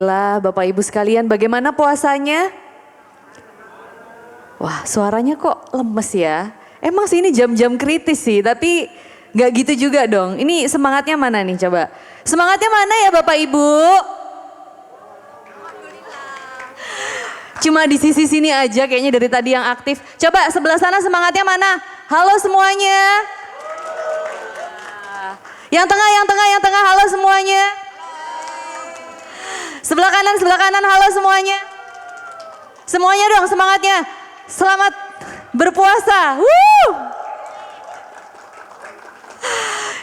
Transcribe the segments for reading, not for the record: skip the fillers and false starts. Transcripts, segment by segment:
Lah, Bapak Ibu sekalian, bagaimana puasanya? Wah, suaranya kok lemes ya. Emang sih ini jam-jam kritis sih, tapi nggak gitu juga dong. Ini semangatnya mana nih coba? Semangatnya mana ya Bapak Ibu? Cuma di sisi sini aja kayaknya dari tadi yang aktif. Coba sebelah sana semangatnya mana? Halo semuanya. Yang tengah, yang tengah, yang tengah, halo semuanya. Sebelah kanan, halo semuanya. Semuanya dong semangatnya. Selamat berpuasa.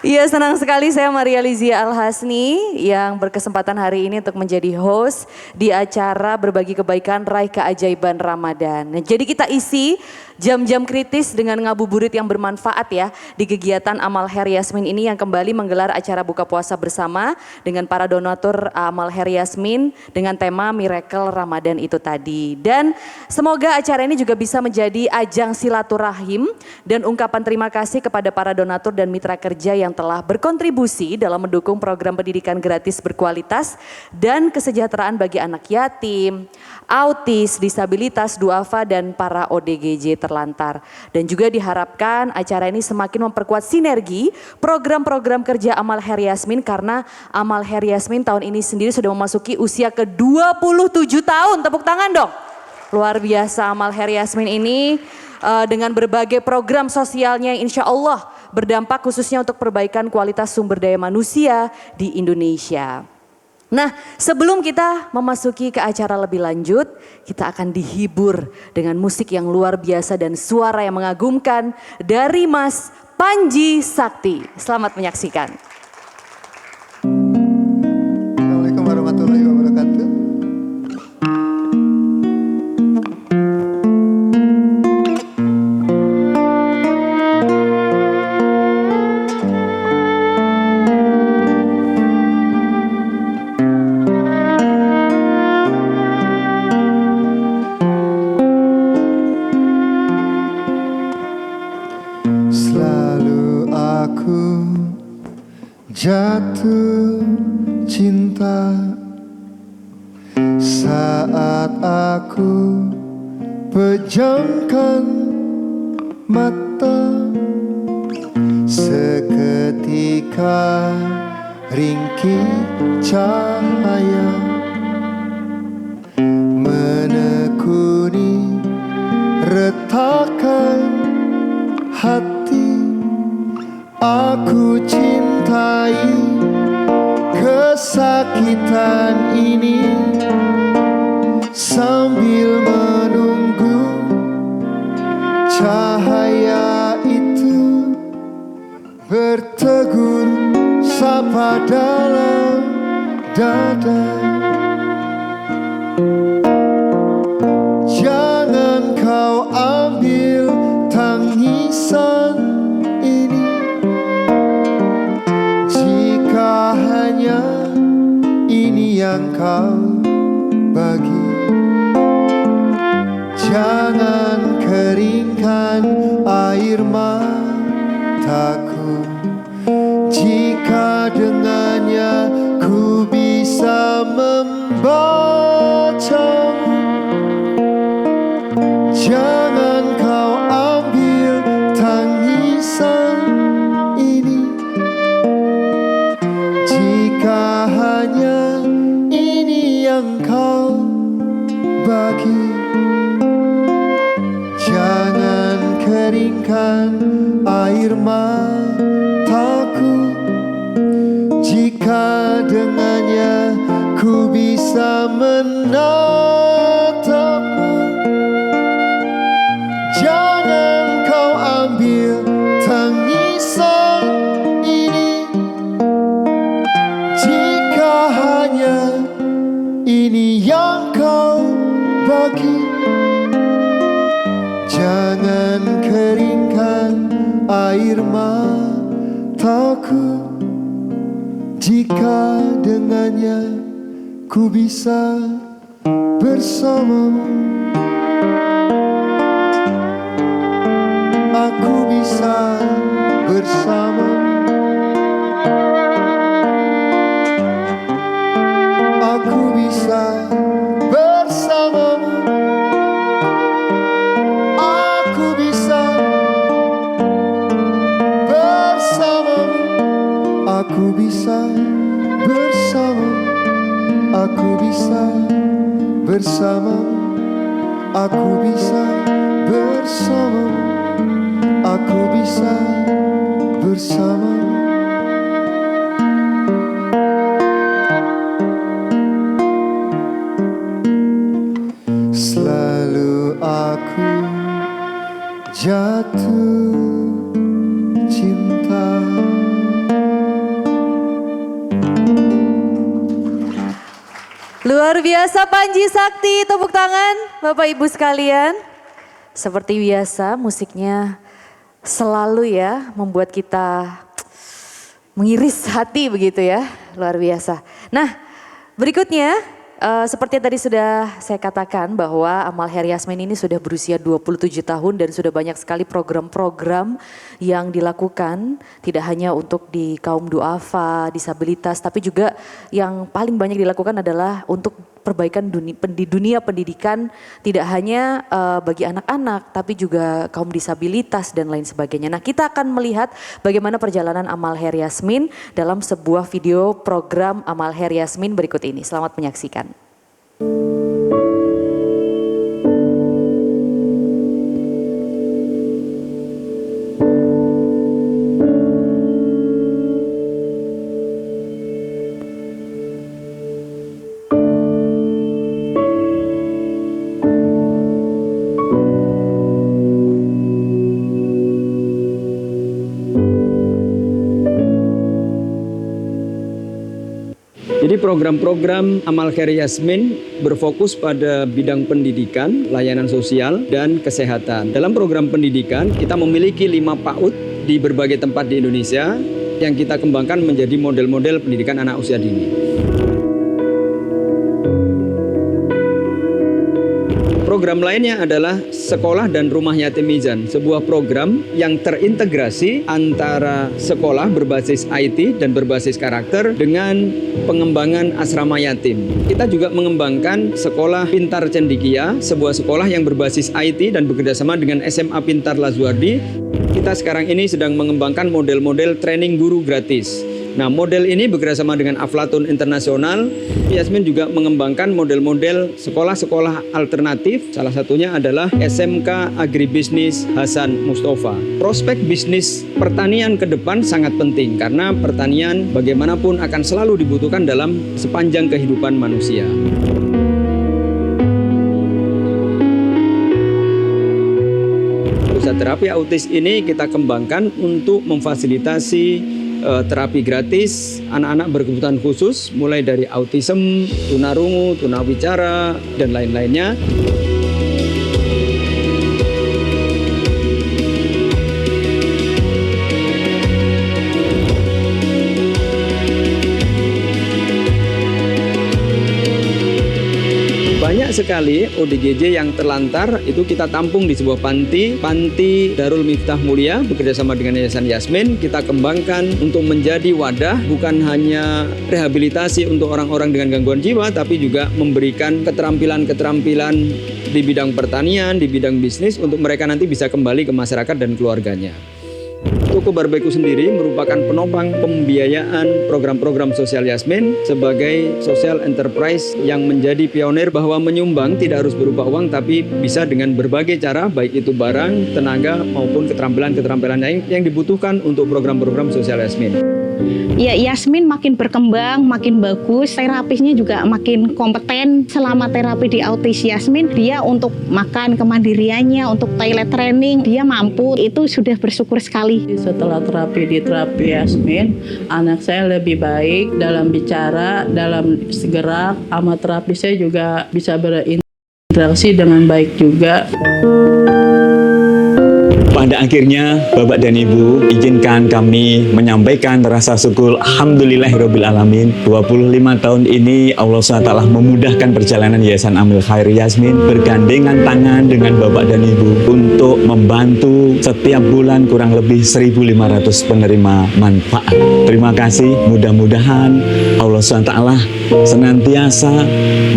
Iya, senang sekali saya Maria Lizia Al-Hasni yang berkesempatan hari ini untuk menjadi host di acara Berbagi Kebaikan Raih Keajaiban Ramadan. Nah, jadi kita isi jam-jam kritis dengan ngabuburit yang bermanfaat ya di kegiatan Amal Her Yasmin ini yang kembali menggelar acara buka puasa bersama dengan para donatur Amal Her Yasmin dengan tema Miracle Ramadan itu tadi. Dan semoga acara ini juga bisa menjadi ajang silaturahim dan ungkapan terima kasih kepada para donatur dan mitra kerja yang telah berkontribusi dalam mendukung program pendidikan gratis berkualitas dan kesejahteraan bagi anak yatim, autis, disabilitas, duafa dan para ODGJ terlantar. Dan juga diharapkan acara ini semakin memperkuat sinergi program-program kerja Amal Her Yasmin karena Amal Her Yasmin tahun ini sendiri sudah memasuki usia ke-27 tahun. Tepuk tangan dong. Luar biasa Amal Her Yasmin ini dengan berbagai program sosialnya yang insya Allah berdampak khususnya untuk perbaikan kualitas sumber daya manusia di Indonesia. Nah, sebelum kita memasuki ke acara lebih lanjut, kita akan dihibur dengan musik yang luar biasa dan suara yang mengagumkan dari Mas Panji Sakti. Selamat menyaksikan. Assalamualaikum warahmatullahi wabarakatuh. Selalu aku jatuh cinta saat aku pejamkan mata, seketika ringkih cahaya menekuni retakan hati. Aku cintai kesakitan ini sambil menunggu cahaya itu bertegur sapa dalam dada. Jangan kau ambil tangisan ini jika hanya ini yang kau bagi. Jangan keringkan air mataku jika dengannya ku bisa membacamu. Jangan kau ambil tangisan ini jika hanya ini yang kau bagi. Jangan keringkan air mataku jika dengannya ku bisa menatapmu. Jangan kau ambil tangisan ini jika hanya ini yang kau bagi. Jangan keringkan air mataku jika dengannya ku bisa bersamamu. Aku bisa bersamamu. Aku bisa Aku bisa bersamamu, aku bisa bersamamu, aku bisa bersamamu. Selalu aku jatuh cinta. Luar biasa Panji Sakti, tepuk tangan Bapak Ibu sekalian. Seperti biasa musiknya selalu ya membuat kita mengiris hati begitu ya, luar biasa. Nah berikutnya seperti yang tadi sudah saya katakan bahwa Amal Hair Yasmin ini sudah berusia 27 tahun dan sudah banyak sekali program-program yang dilakukan. Tidak hanya untuk di kaum duafa, disabilitas, tapi juga yang paling banyak dilakukan adalah untuk perbaikan dunia pendidikan. Tidak hanya bagi anak-anak tapi juga kaum disabilitas dan lain sebagainya. Nah kita akan melihat bagaimana perjalanan Amal Hair Yasmin dalam sebuah video program Amal Hair Yasmin berikut ini. Selamat menyaksikan. Jadi program-program Amal Hair Yasmin berfokus pada bidang pendidikan, layanan sosial, dan kesehatan. Dalam program pendidikan, kita memiliki 5 PAUD di berbagai tempat di Indonesia yang kita kembangkan menjadi model-model pendidikan anak usia dini. Program lainnya adalah Sekolah dan Rumah Yatim Mizan, sebuah program yang terintegrasi antara sekolah berbasis IT dan berbasis karakter dengan pengembangan asrama yatim. Kita juga mengembangkan Sekolah Pintar Cendikia, sebuah sekolah yang berbasis IT dan bekerjasama dengan SMA Pintar Lazuardi. Kita sekarang ini sedang mengembangkan model-model training guru gratis. Nah, model ini bekerjasama dengan Aflatun Internasional. Yasmin juga mengembangkan model-model sekolah-sekolah alternatif. Salah satunya adalah SMK Agribisnis Hasan Mustafa. Prospek bisnis pertanian ke depan sangat penting karena pertanian bagaimanapun akan selalu dibutuhkan dalam sepanjang kehidupan manusia. Pusat terapi autis ini kita kembangkan untuk memfasilitasi terapi gratis anak-anak berkebutuhan khusus mulai dari autism, tunarungu, tunawicara, dan lain-lainnya. Banyak sekali ODGJ yang terlantar itu kita tampung di sebuah panti Darul Miftah Mulia bekerjasama dengan Yayasan Yasmin. Kita kembangkan untuk menjadi wadah bukan hanya rehabilitasi untuk orang-orang dengan gangguan jiwa, tapi juga memberikan keterampilan-keterampilan di bidang pertanian, di bidang bisnis untuk mereka nanti bisa kembali ke masyarakat dan keluarganya. Toko Barbeku sendiri merupakan penopang pembiayaan program-program sosial Yasmin sebagai social enterprise yang menjadi pionir bahwa menyumbang tidak harus berupa uang tapi bisa dengan berbagai cara, baik itu barang, tenaga maupun keterampilan-keterampilan yang dibutuhkan untuk program-program sosial Yasmin. Ya, Yasmin makin berkembang, makin bagus, terapisnya juga makin kompeten. Selama terapi di autis Yasmin, dia untuk makan kemandiriannya, untuk toilet training, dia mampu. Itu sudah bersyukur sekali. Setelah terapi di terapi Yasmin, anak saya lebih baik dalam bicara, dalam gerak, sama terapi saya juga bisa berinteraksi dengan baik juga. Pada akhirnya, Bapak dan Ibu, izinkan kami menyampaikan rasa syukur Alhamdulillahirrabbilalamin. 25 tahun ini Allah SWT memudahkan perjalanan Yayasan Amal Hair Yasmin bergandengan tangan dengan Bapak dan Ibu untuk membantu setiap bulan kurang lebih 1.500 penerima manfaat. Terima kasih, mudah-mudahan Allah SWT senantiasa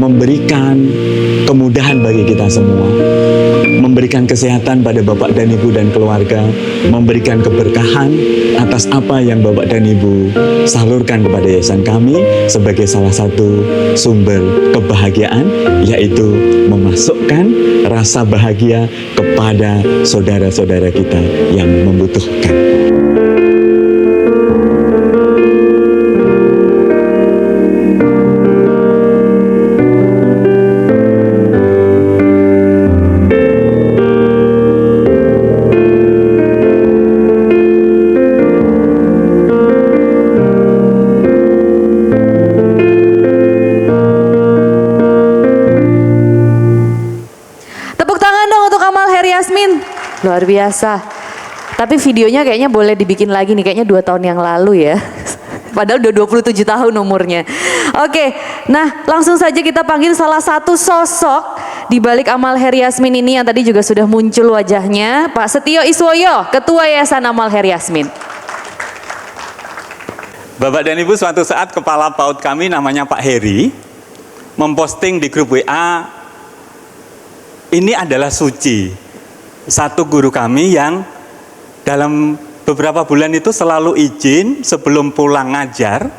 memberikan kemudahan bagi kita semua, memberikan kesehatan pada Bapak dan Ibu dan keluarga, memberikan keberkahan atas apa yang Bapak dan Ibu salurkan kepada yayasan kami sebagai salah satu sumber kebahagiaan, yaitu memasukkan rasa bahagia kepada saudara-saudara kita yang membutuhkan. Tepuk tangan dong untuk Amal Heriasmin. Luar biasa. Tapi videonya kayaknya boleh dibikin lagi nih, kayaknya 2 tahun yang lalu ya. Padahal udah 27 tahun umurnya. Oke, nah langsung saja kita panggil salah satu sosok di balik Amal Heriasmin ini yang tadi juga sudah muncul wajahnya, Pak Setio Iswoyo, Ketua Yayasan Amal Heriasmin. Bapak dan Ibu, suatu saat kepala PAUD kami namanya Pak Heri memposting di grup WA, ini adalah Suci, satu guru kami yang dalam beberapa bulan itu selalu izin sebelum pulang ngajar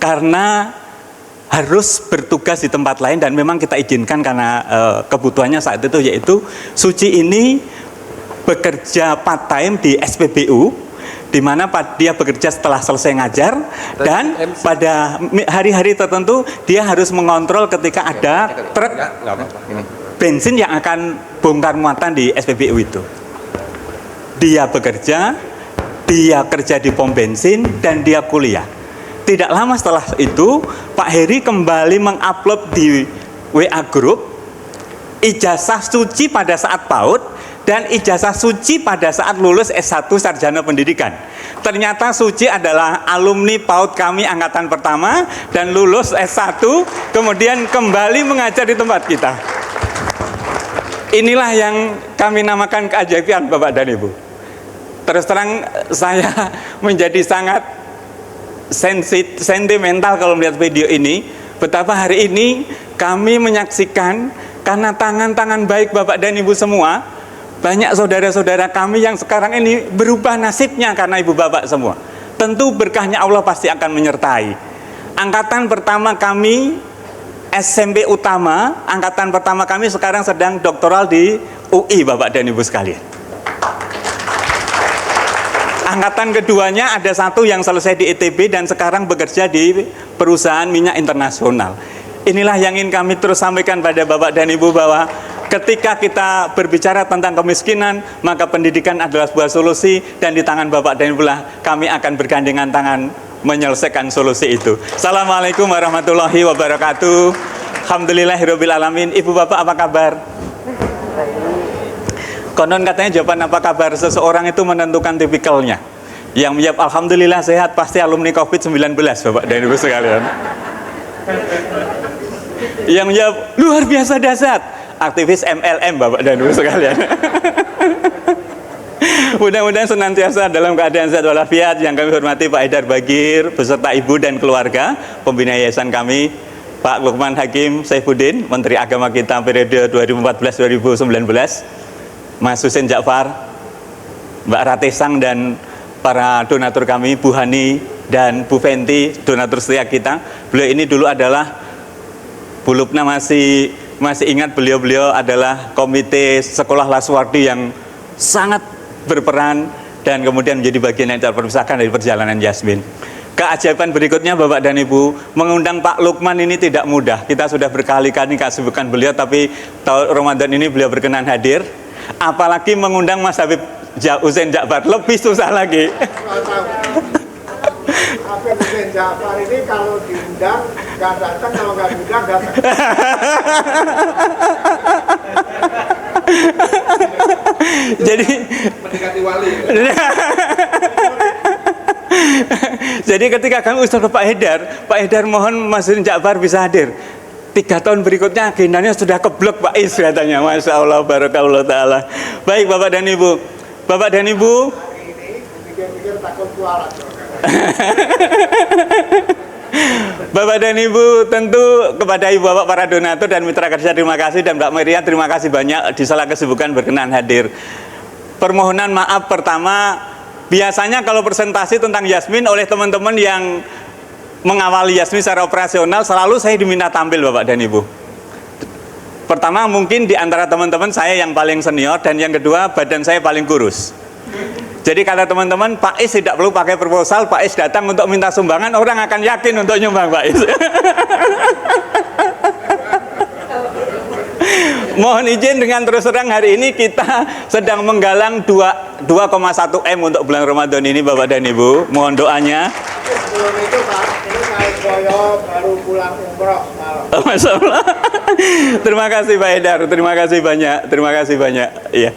karena harus bertugas di tempat lain, dan memang kita izinkan karena kebutuhannya saat itu, yaitu Suci ini bekerja part time di SPBU, di mana dia bekerja setelah selesai ngajar, dan pada hari-hari tertentu dia harus mengontrol ketika ada truk bensin yang akan bongkar muatan di SPBU itu. Dia bekerja, dia kerja di pom bensin, dan dia kuliah. Tidak lama setelah itu, Pak Heri kembali mengupload di WA Group ijazah Suci pada saat PAUD dan ijazah Suci pada saat lulus S1 Sarjana Pendidikan. Ternyata Suci adalah alumni PAUD kami angkatan pertama dan lulus S1, kemudian kembali mengajar di tempat kita. Inilah yang kami namakan keajaiban, Bapak dan Ibu. Terus terang saya menjadi sangat sentimental kalau melihat video ini, betapa hari ini kami menyaksikan karena tangan-tangan baik Bapak dan Ibu semua, banyak saudara-saudara kami yang sekarang ini berubah nasibnya karena Ibu Bapak semua. Tentu berkahnya Allah pasti akan menyertai. Angkatan pertama kami SMP Utama, angkatan pertama kami sekarang sedang doktoral di UI, Bapak dan Ibu sekalian. Angkatan keduanya ada satu yang selesai di ITB dan sekarang bekerja di perusahaan minyak internasional. Inilah yang ingin kami terus sampaikan pada Bapak dan Ibu, bahwa ketika kita berbicara tentang kemiskinan, maka pendidikan adalah sebuah solusi, dan di tangan Bapak dan Ibu lah kami akan bergandengan tangan menyelesaikan solusi itu. Assalamualaikum warahmatullahi wabarakatuh. Alhamdulillahirabbil alamin. Ibu Bapak apa kabar? Konon katanya jawaban apa kabar seseorang itu menentukan tipikalnya. Yang menjawab alhamdulillah sehat pasti alumni COVID-19, Bapak dan Ibu sekalian. Yang menjawab luar biasa dahsyat, aktivis MLM, Bapak dan Ibu sekalian. Mudah-mudahan senantiasa dalam keadaan sehat walafiat. Yang kami hormati Pak Haidar Bagir beserta Ibu dan keluarga, pembina yayasan kami, Pak Lukman Hakim Saifuddin, Menteri Agama kita periode 2014-2019, Mas Husin Ja'far, Mbak Ratesang, dan para donatur kami, Bu Hani dan Bu Fenti, donatur setia kita. Beliau ini dulu adalah, Bu Lupna masih ingat, beliau adalah komite sekolah Laswardi yang sangat berperan dan kemudian menjadi bagian yang tak terpisahkan dari perjalanan Yasmin. Keajaiban berikutnya Bapak dan Ibu, mengundang Pak Lukman ini tidak mudah. Kita sudah berkali-kali kesibukan beliau, tapi tahun Ramadan ini beliau berkenan hadir. Apalagi mengundang Mas Habib Husin Ja'far, lebih susah lagi. Habib Husin Ja'far ini kalau diundang nggak datang, kalau nggak diundang datang. Jadi Mendekati wali. Jadi ketika kami usul ke Pak Haidar mohon Mas Husin Ja'far bisa hadir. 3 tahun berikutnya agendanya sudah keblok Pak Is katanya. Masya Allah, barakallahu ta'ala. Baik Bapak dan Ibu, Bapak dan Ibu, Ini pikir-pikir takut kualat. Bapak dan Ibu, tentu kepada Ibu Bapak para donatur dan mitra kerja terima kasih, dan Mbak Maria terima kasih banyak di sela kesibukan berkenan hadir. Permohonan maaf pertama, biasanya kalau presentasi tentang Yasmin oleh teman-teman yang mengawali Yasmin secara operasional selalu saya diminta tampil Bapak dan Ibu. Pertama mungkin di antara teman-teman saya yang paling senior, dan yang kedua badan saya paling kurus. Jadi kata teman-teman, Pak Is tidak perlu pakai proposal, Pak Is datang untuk minta sumbangan, orang akan yakin untuk nyumbang Pak Is. Mohon izin dengan terus terang hari ini kita sedang menggalang 2,1 M untuk bulan Ramadan ini Bapak dan Ibu. Mohon doanya. Sebelum itu Pak, ini saya Boyo baru pulang umroh semalam. Masya Allah. Terima kasih Pak Edar, terima kasih banyak. Iya.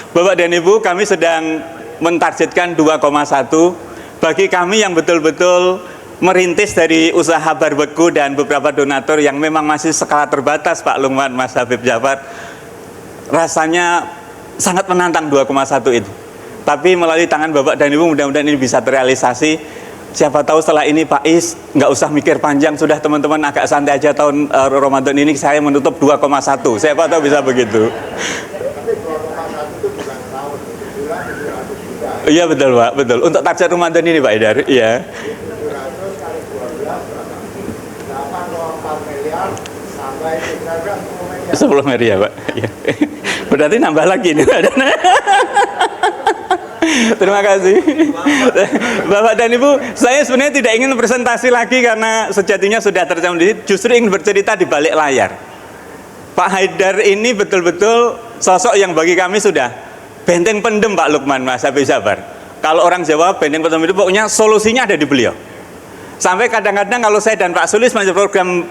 Bapak dan Ibu, kami sedang mentargetkan 2,1 bagi kami yang betul-betul merintis dari usaha barbeku dan beberapa donatur yang memang masih skala terbatas Pak Lukman, Mas Habib Jafar. Rasanya sangat menantang 2,1 itu. Tapi melalui tangan Bapak dan Ibu mudah-mudahan ini bisa terrealisasi. Siapa tahu setelah ini Pak Is nggak usah mikir panjang, sudah teman-teman agak santai aja tahun Ramadan ini saya menutup 2,1. Siapa tahu bisa begitu. Iya betul Pak, betul. Untuk target Ramadan ini Pak Idar, iya. 700 kali 12 berapa? 8,4 miliar sampai 10 miliar. 10 miliar Pak. Iya. Berarti nambah lagi nih. Terima kasih Bapak dan Ibu. Saya sebenarnya tidak ingin presentasi lagi karena sejatinya sudah terjadi. Justru ingin bercerita di balik layar. Pak Haidar ini betul-betul sosok yang bagi kami sudah benteng pendem Pak Lukman, Mas Habib Jafar. Kalau orang Jawa benteng pendem itu pokoknya solusinya ada di beliau. Sampai kadang-kadang kalau saya dan Pak Sulis masuk program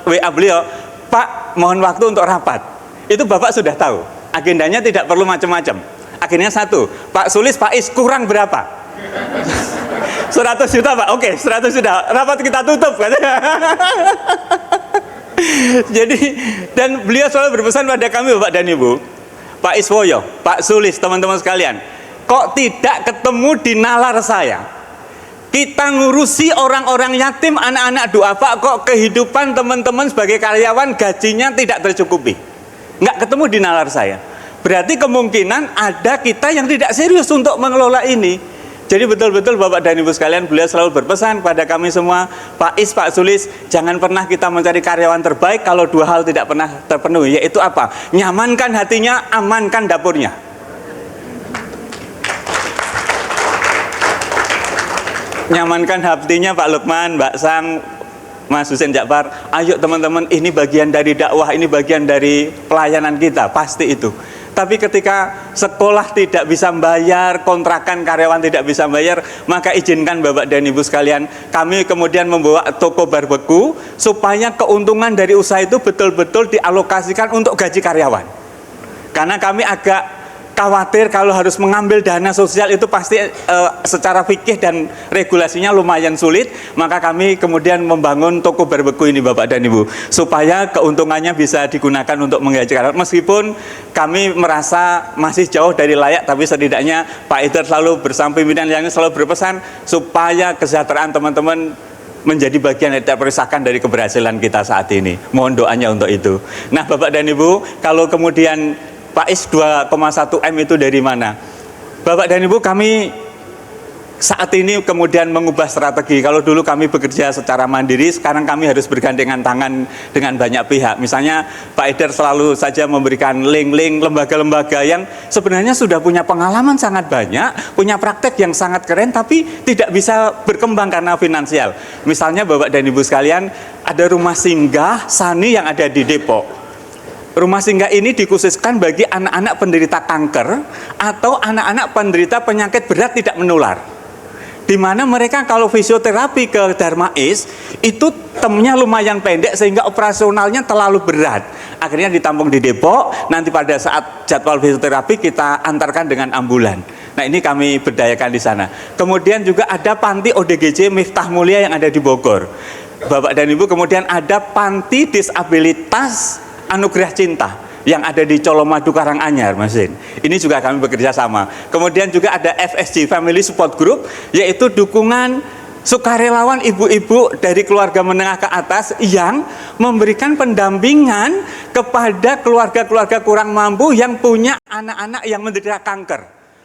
WA beliau, Pak mohon waktu untuk rapat. Itu Bapak sudah tahu. Agendanya tidak perlu macam-macam. Akhirnya satu, Pak Sulis, Pak Is kurang berapa? 100 juta Pak, oke 100 juta. Rapat kita tutup katanya. Jadi, dan beliau selalu berpesan pada kami Bapak dan Ibu, Pak Iswoyo, Pak Sulis, teman-teman sekalian, kok tidak ketemu di nalar saya? Kita ngurusi orang-orang yatim, anak-anak duafa, kok kehidupan teman-teman sebagai karyawan gajinya tidak tercukupi? Nggak ketemu di nalar saya. Berarti kemungkinan ada kita yang tidak serius untuk mengelola ini. Jadi betul-betul Bapak dan Ibu sekalian, beliau selalu berpesan pada kami semua, Pak Is, Pak Sulis, jangan pernah kita mencari karyawan terbaik kalau dua hal tidak pernah terpenuhi, yaitu apa? Nyamankan hatinya, amankan dapurnya. Nyamankan hatinya Pak Lukman, Mbak Sang, Mas Husein Jafar, ayo teman-teman, ini bagian dari dakwah, ini bagian dari pelayanan kita, pasti itu. Tapi ketika sekolah tidak bisa membayar, kontrakan karyawan tidak bisa membayar, maka izinkan Bapak dan Ibu sekalian, kami kemudian membawa toko barbeku supaya keuntungan dari usaha itu betul-betul dialokasikan untuk gaji karyawan. Karena kami agak khawatir kalau harus mengambil dana sosial itu pasti secara fikih dan regulasinya lumayan sulit, maka kami kemudian membangun toko barbeku ini Bapak dan Ibu supaya keuntungannya bisa digunakan untuk menggaji karyawan. Meskipun kami merasa masih jauh dari layak, tapi setidaknya Pak Idar selalu bersama pimpinan yang selalu berpesan supaya kesejahteraan teman-teman menjadi bagian yang tidak terpisahkan dari keberhasilan kita saat ini. Mohon doanya untuk itu. Nah Bapak dan Ibu, kalau kemudian Pak Is 2,1 M itu dari mana? Bapak dan Ibu, kami saat ini kemudian mengubah strategi. Kalau dulu kami bekerja secara mandiri, sekarang kami harus bergandengan tangan dengan banyak pihak. Misalnya Pak Idar selalu saja memberikan link-link lembaga-lembaga yang sebenarnya sudah punya pengalaman sangat banyak, punya praktek yang sangat keren, tapi tidak bisa berkembang karena finansial. Misalnya Bapak dan Ibu sekalian, ada rumah singgah Sani yang ada di Depok. Rumah singgah ini dikhususkan bagi anak-anak penderita kanker atau anak-anak penderita penyakit berat tidak menular. Di mana mereka kalau fisioterapi ke Darmais itu temnya lumayan pendek sehingga operasionalnya terlalu berat. Akhirnya ditampung di Depok, nanti pada saat jadwal fisioterapi kita antarkan dengan ambulan. Nah ini kami berdayakan di sana. Kemudian juga ada panti ODGJ Miftah Mulia yang ada di Bogor. Bapak dan Ibu, kemudian ada panti disabilitas Anugerah Cinta yang ada di Colomadu Karanganyar, Mas Zin. Ini juga kami bekerja sama. Kemudian juga ada FSG Family Support Group, yaitu dukungan sukarelawan ibu-ibu dari keluarga menengah ke atas yang memberikan pendampingan kepada keluarga-keluarga kurang mampu yang punya anak-anak yang menderita kanker.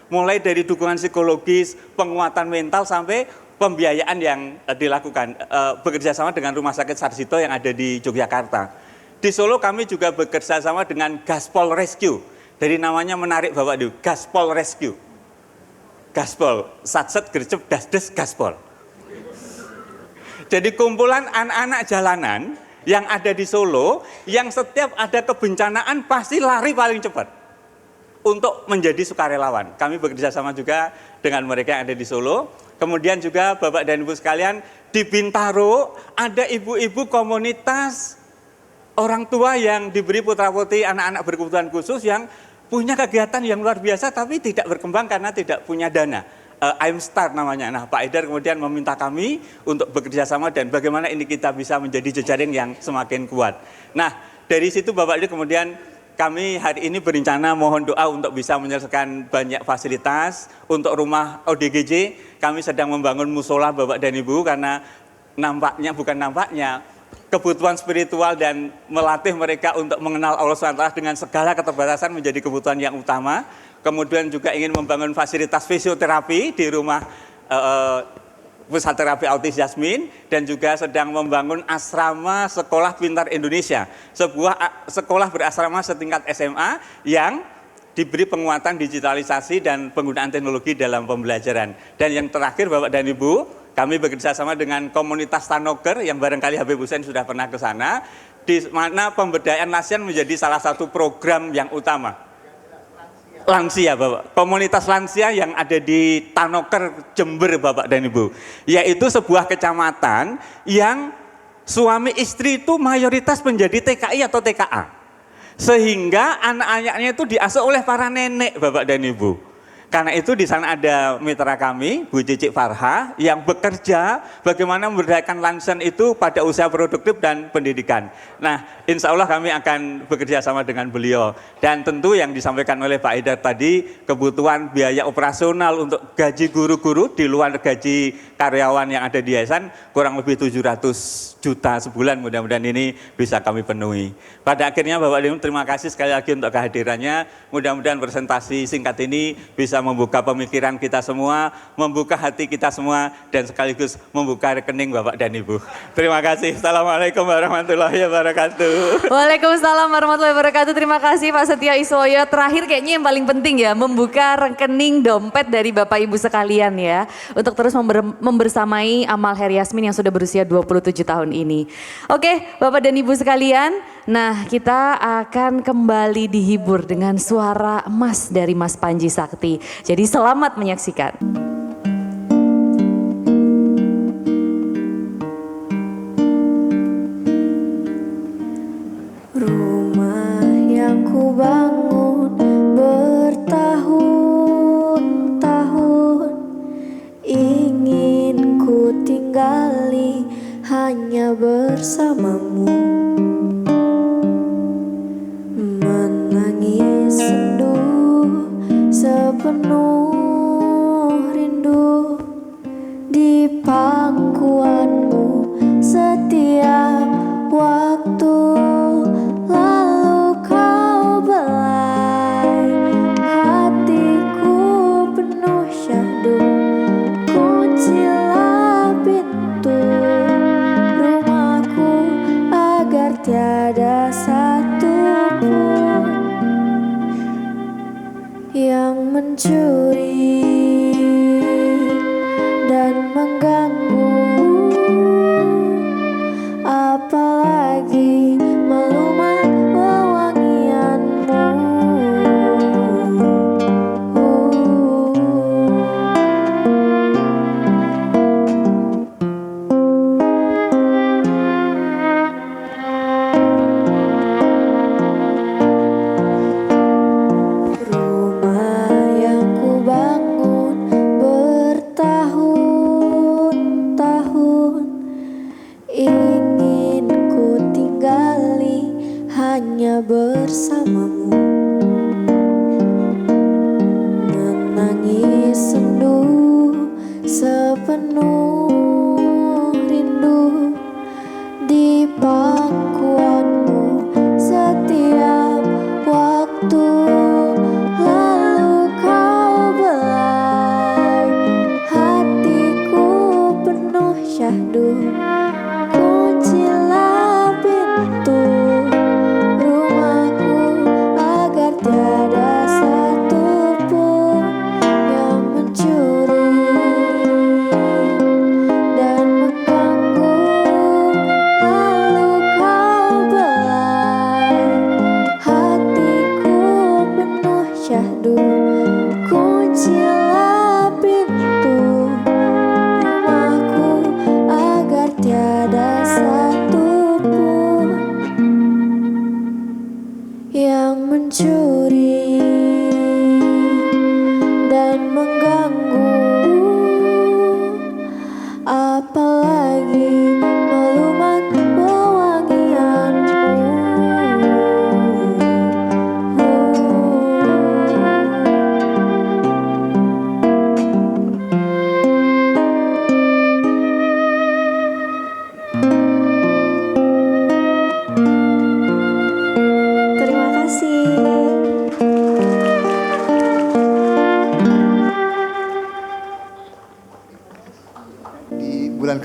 Mulai dari dukungan psikologis, penguatan mental, sampai pembiayaan yang dilakukan. Bekerja sama dengan Rumah Sakit Sarjito yang ada di Yogyakarta. Di Solo kami juga bekerja sama dengan Gaspol Rescue. Dari namanya menarik Bapak Ibu, Gaspol Rescue. Gaspol, satset gercep dasdes gaspol. Jadi kumpulan anak-anak jalanan yang ada di Solo, yang setiap ada kebencanaan pasti lari paling cepat untuk menjadi sukarelawan. Kami bekerja sama juga dengan mereka yang ada di Solo. Kemudian juga Bapak dan Ibu sekalian, di Bintaro ada ibu-ibu komunitas orang tua yang diberi putra-putri anak-anak berkebutuhan khusus yang punya kegiatan yang luar biasa tapi tidak berkembang karena tidak punya dana. I'm Start namanya. Nah, Pak Haidar kemudian meminta kami untuk bekerja sama dan bagaimana ini kita bisa menjadi jejaring yang semakin kuat. Nah, dari situ Bapak Ibu kemudian kami hari ini berencana mohon doa untuk bisa menyelesaikan banyak fasilitas untuk rumah ODGJ. Kami sedang membangun musola Bapak dan Ibu karena kebutuhan spiritual dan melatih mereka untuk mengenal Allah SWT dengan segala keterbatasan menjadi kebutuhan yang utama. Kemudian juga ingin membangun fasilitas fisioterapi di rumah Pusat Terapi Autis Yasmin, dan juga sedang membangun asrama Sekolah Pintar Indonesia, sebuah sekolah berasrama setingkat SMA yang diberi penguatan digitalisasi dan penggunaan teknologi dalam pembelajaran. Dan yang terakhir Bapak dan Ibu, kami bekerja sama dengan komunitas Tanoker yang barangkali Habib Hussein sudah pernah ke sana, di mana pemberdayaan lansia menjadi salah satu program yang utama. Lansia Bapak, komunitas lansia yang ada di Tanoker, Jember Bapak dan Ibu, yaitu sebuah kecamatan yang suami istri itu mayoritas menjadi TKI atau TKA, sehingga anak-anaknya itu diasuh oleh para nenek Bapak dan Ibu. Karena itu di sana ada mitra kami, Bu Cici Farha, yang bekerja bagaimana memberdayakan lansia itu pada usia produktif dan pendidikan. Nah, insya Allah kami akan bekerja sama dengan beliau. Dan tentu yang disampaikan oleh Pak Haidar tadi, kebutuhan biaya operasional untuk gaji guru-guru di luar gaji karyawan yang ada di yayasan kurang lebih 700 juta sebulan, mudah-mudahan ini bisa kami penuhi. Pada akhirnya Bapak Ibu terima kasih sekali lagi untuk kehadirannya. Mudah-mudahan presentasi singkat ini bisa membuka pemikiran kita semua, membuka hati kita semua, dan sekaligus membuka rekening Bapak dan Ibu. Terima kasih. Assalamualaikum warahmatullahi wabarakatuh. Waalaikumsalam warahmatullahi wabarakatuh. Terima kasih Pak Setia Iswoyo. Terakhir kayaknya yang paling penting ya, membuka rekening dompet dari Bapak Ibu sekalian ya, untuk terus membersamai amal Heri Yasmin yang sudah berusia 27 tahun ini. Oke Bapak dan Ibu sekalian, nah kita akan kembali dihibur dengan suara emas dari Mas Panji Sakti. Jadi selamat menyaksikan. Rumah yang ku bangun bertahun-tahun, ingin ku tinggali hanya bersamamu. Menangis sendu sepenuh rindu di pangkuanmu setiap waktu. Lalu kau belai hatiku penuh syahdu, kuncilah pintu rumahku agar tiada satu pun yang mencuri dan mengganggu, apalagi melumat wewangianmu. Ingin ku tinggal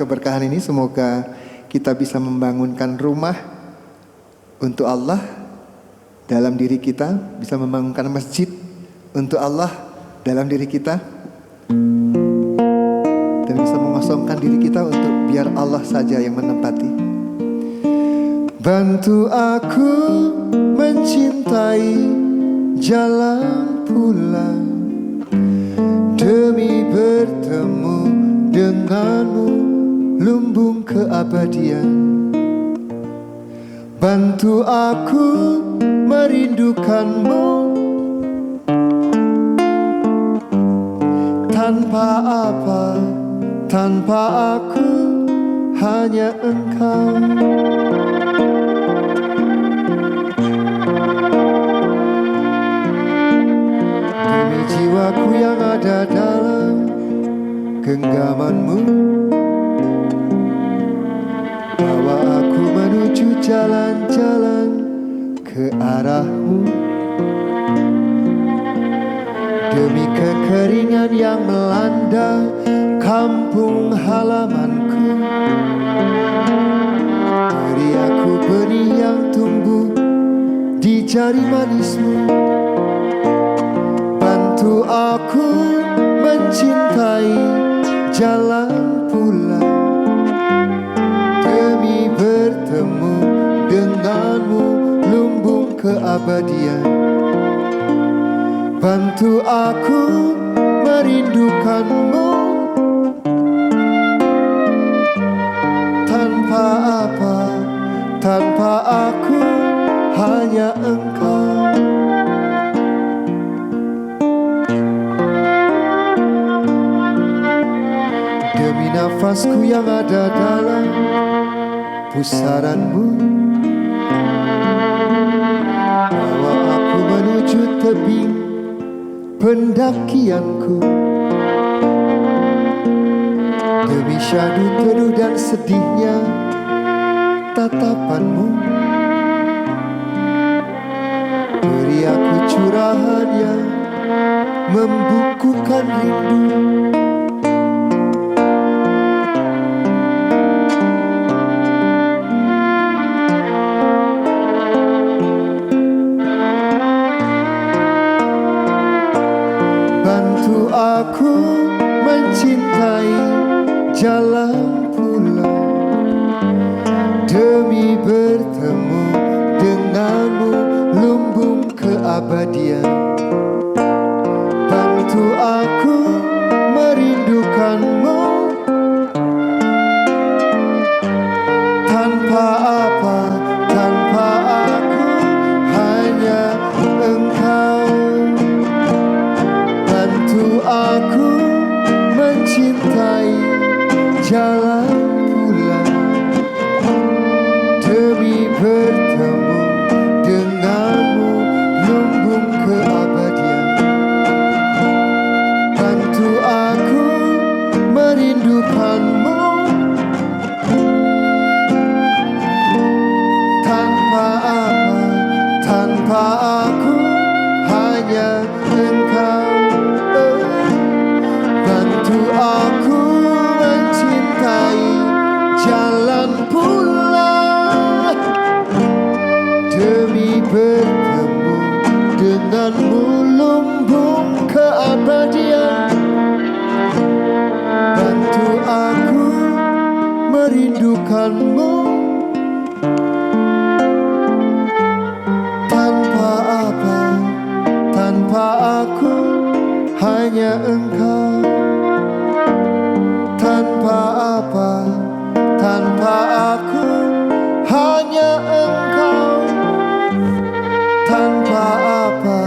keberkahan ini semoga kita bisa membangunkan rumah untuk Allah dalam diri kita, bisa membangunkan masjid untuk Allah dalam diri kita, dan bisa mengosongkan diri kita untuk biar Allah saja yang menempati. Bantu aku mencintai jalan pulang demi bertemu denganmu lumbung keabadian. Bantu aku merindukanmu tanpa apa, tanpa aku, hanya engkau. Demi jiwaku yang ada dalam genggamanmu, bawa aku menuju jalan-jalan ke arahmu. Demi kekeringan yang melanda kampung halamanku, beri aku benih yang tumbuh di jari manismu. Bantu aku mencintai jalan pulang demi bertemu denganmu lumbung keabadian. Bantu aku merindukanmu tanpa apa, tanpa aku, hanya engkau. Demi nafasku yang ada dalam pusaranmu, bawa aku menuju tebing pendakianku. Demi syahdu teduh dan sedihnya tatapanmu, beri aku curahan yang membukukan rindu. Bantu aku mencintai jalan pulang demi bertemu denganmu lumbung keabadian. Bantu aku merindukanmu tanpa apa, tanpa aku, hanya engkau. Bantu aku mencintai jalan pulang demi bertemu denganmu lumbung keabadian. Bantu aku merindukanmu tanpa apa, tanpa aku, hanya engkau. Bantu aku mencintai jalan pulang demi bertemu denganmu lumbung keabadian. Bantu aku merindukanmu tanpa apa, tanpa aku, hanya engkau. Tanpa apa, tanpa aku, hanya engkau. Tanpa apa,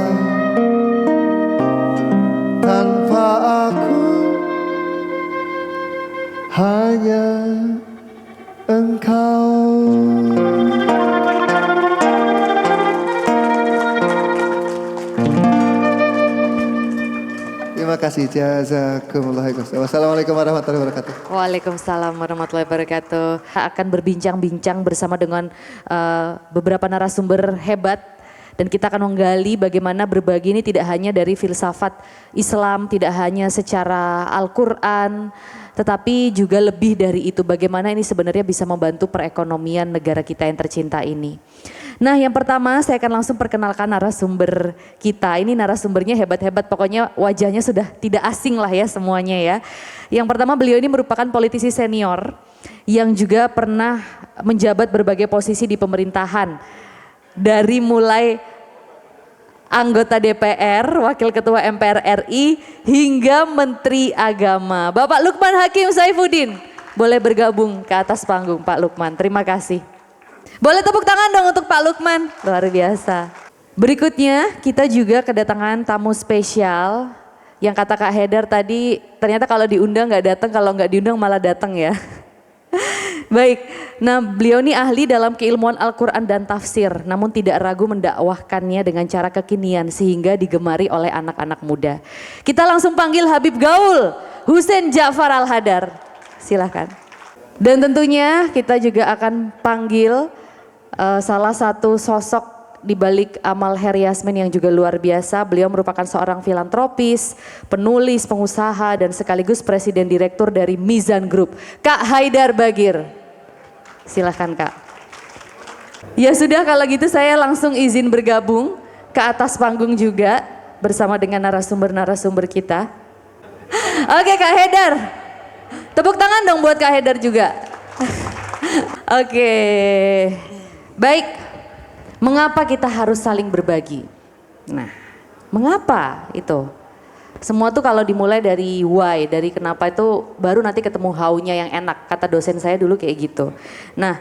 tanpa aku, hanya engkau. Terima kasih, jazakumullah khairan. Wassalamualaikum warahmatullahi wabarakatuh. Waalaikumsalam warahmatullahi wabarakatuh. Kita akan berbincang-bincang bersama dengan beberapa narasumber hebat Dan kita akan menggali bagaimana berbagi ini tidak hanya dari filsafat Islam, tidak hanya secara Al-Quran, tetapi juga lebih dari itu, bagaimana ini sebenarnya bisa membantu perekonomian negara kita yang tercinta ini. Nah, yang pertama saya akan langsung perkenalkan narasumber kita. Ini narasumbernya hebat-hebat, pokoknya wajahnya sudah tidak asing lah ya semuanya ya. Yang pertama, beliau ini merupakan politisi senior yang juga pernah menjabat berbagai posisi di pemerintahan. Dari mulai anggota DPR, Wakil Ketua MPR RI, hingga Menteri Agama. Bapak Lukman Hakim Saifuddin, boleh bergabung ke atas panggung Pak Lukman, terima kasih. Boleh tepuk tangan dong untuk Pak Lukman, luar biasa. Berikutnya kita juga kedatangan tamu spesial yang kata Kak Haidar tadi, ternyata kalau diundang nggak datang, kalau nggak diundang malah datang ya. Baik, nah beliau ini ahli dalam keilmuan Al-Quran dan tafsir, namun tidak ragu mendakwahkannya dengan cara kekinian sehingga digemari oleh anak-anak muda. Kita langsung panggil Habib Gaul Husein Ja'far Al-Hadar, silahkan. Dan tentunya kita juga akan panggil salah satu sosok di balik amal Heri Yasmin yang juga luar biasa. Beliau merupakan seorang filantropis, penulis, pengusaha, dan sekaligus presiden direktur dari Mizan Group. Kak Haidar Bagir, silahkan Kak. Ya sudah, kalau gitu saya langsung izin bergabung ke atas panggung juga bersama dengan narasumber-narasumber kita. Oke Kak Haidar, tepuk tangan dong buat Kak Haidar juga. Oke, baik. Mengapa kita harus saling berbagi? Nah, mengapa itu? Semua tuh kalau dimulai dari why, dari kenapa itu baru nanti ketemu how-nya yang enak. Kata dosen saya dulu kayak gitu. Nah,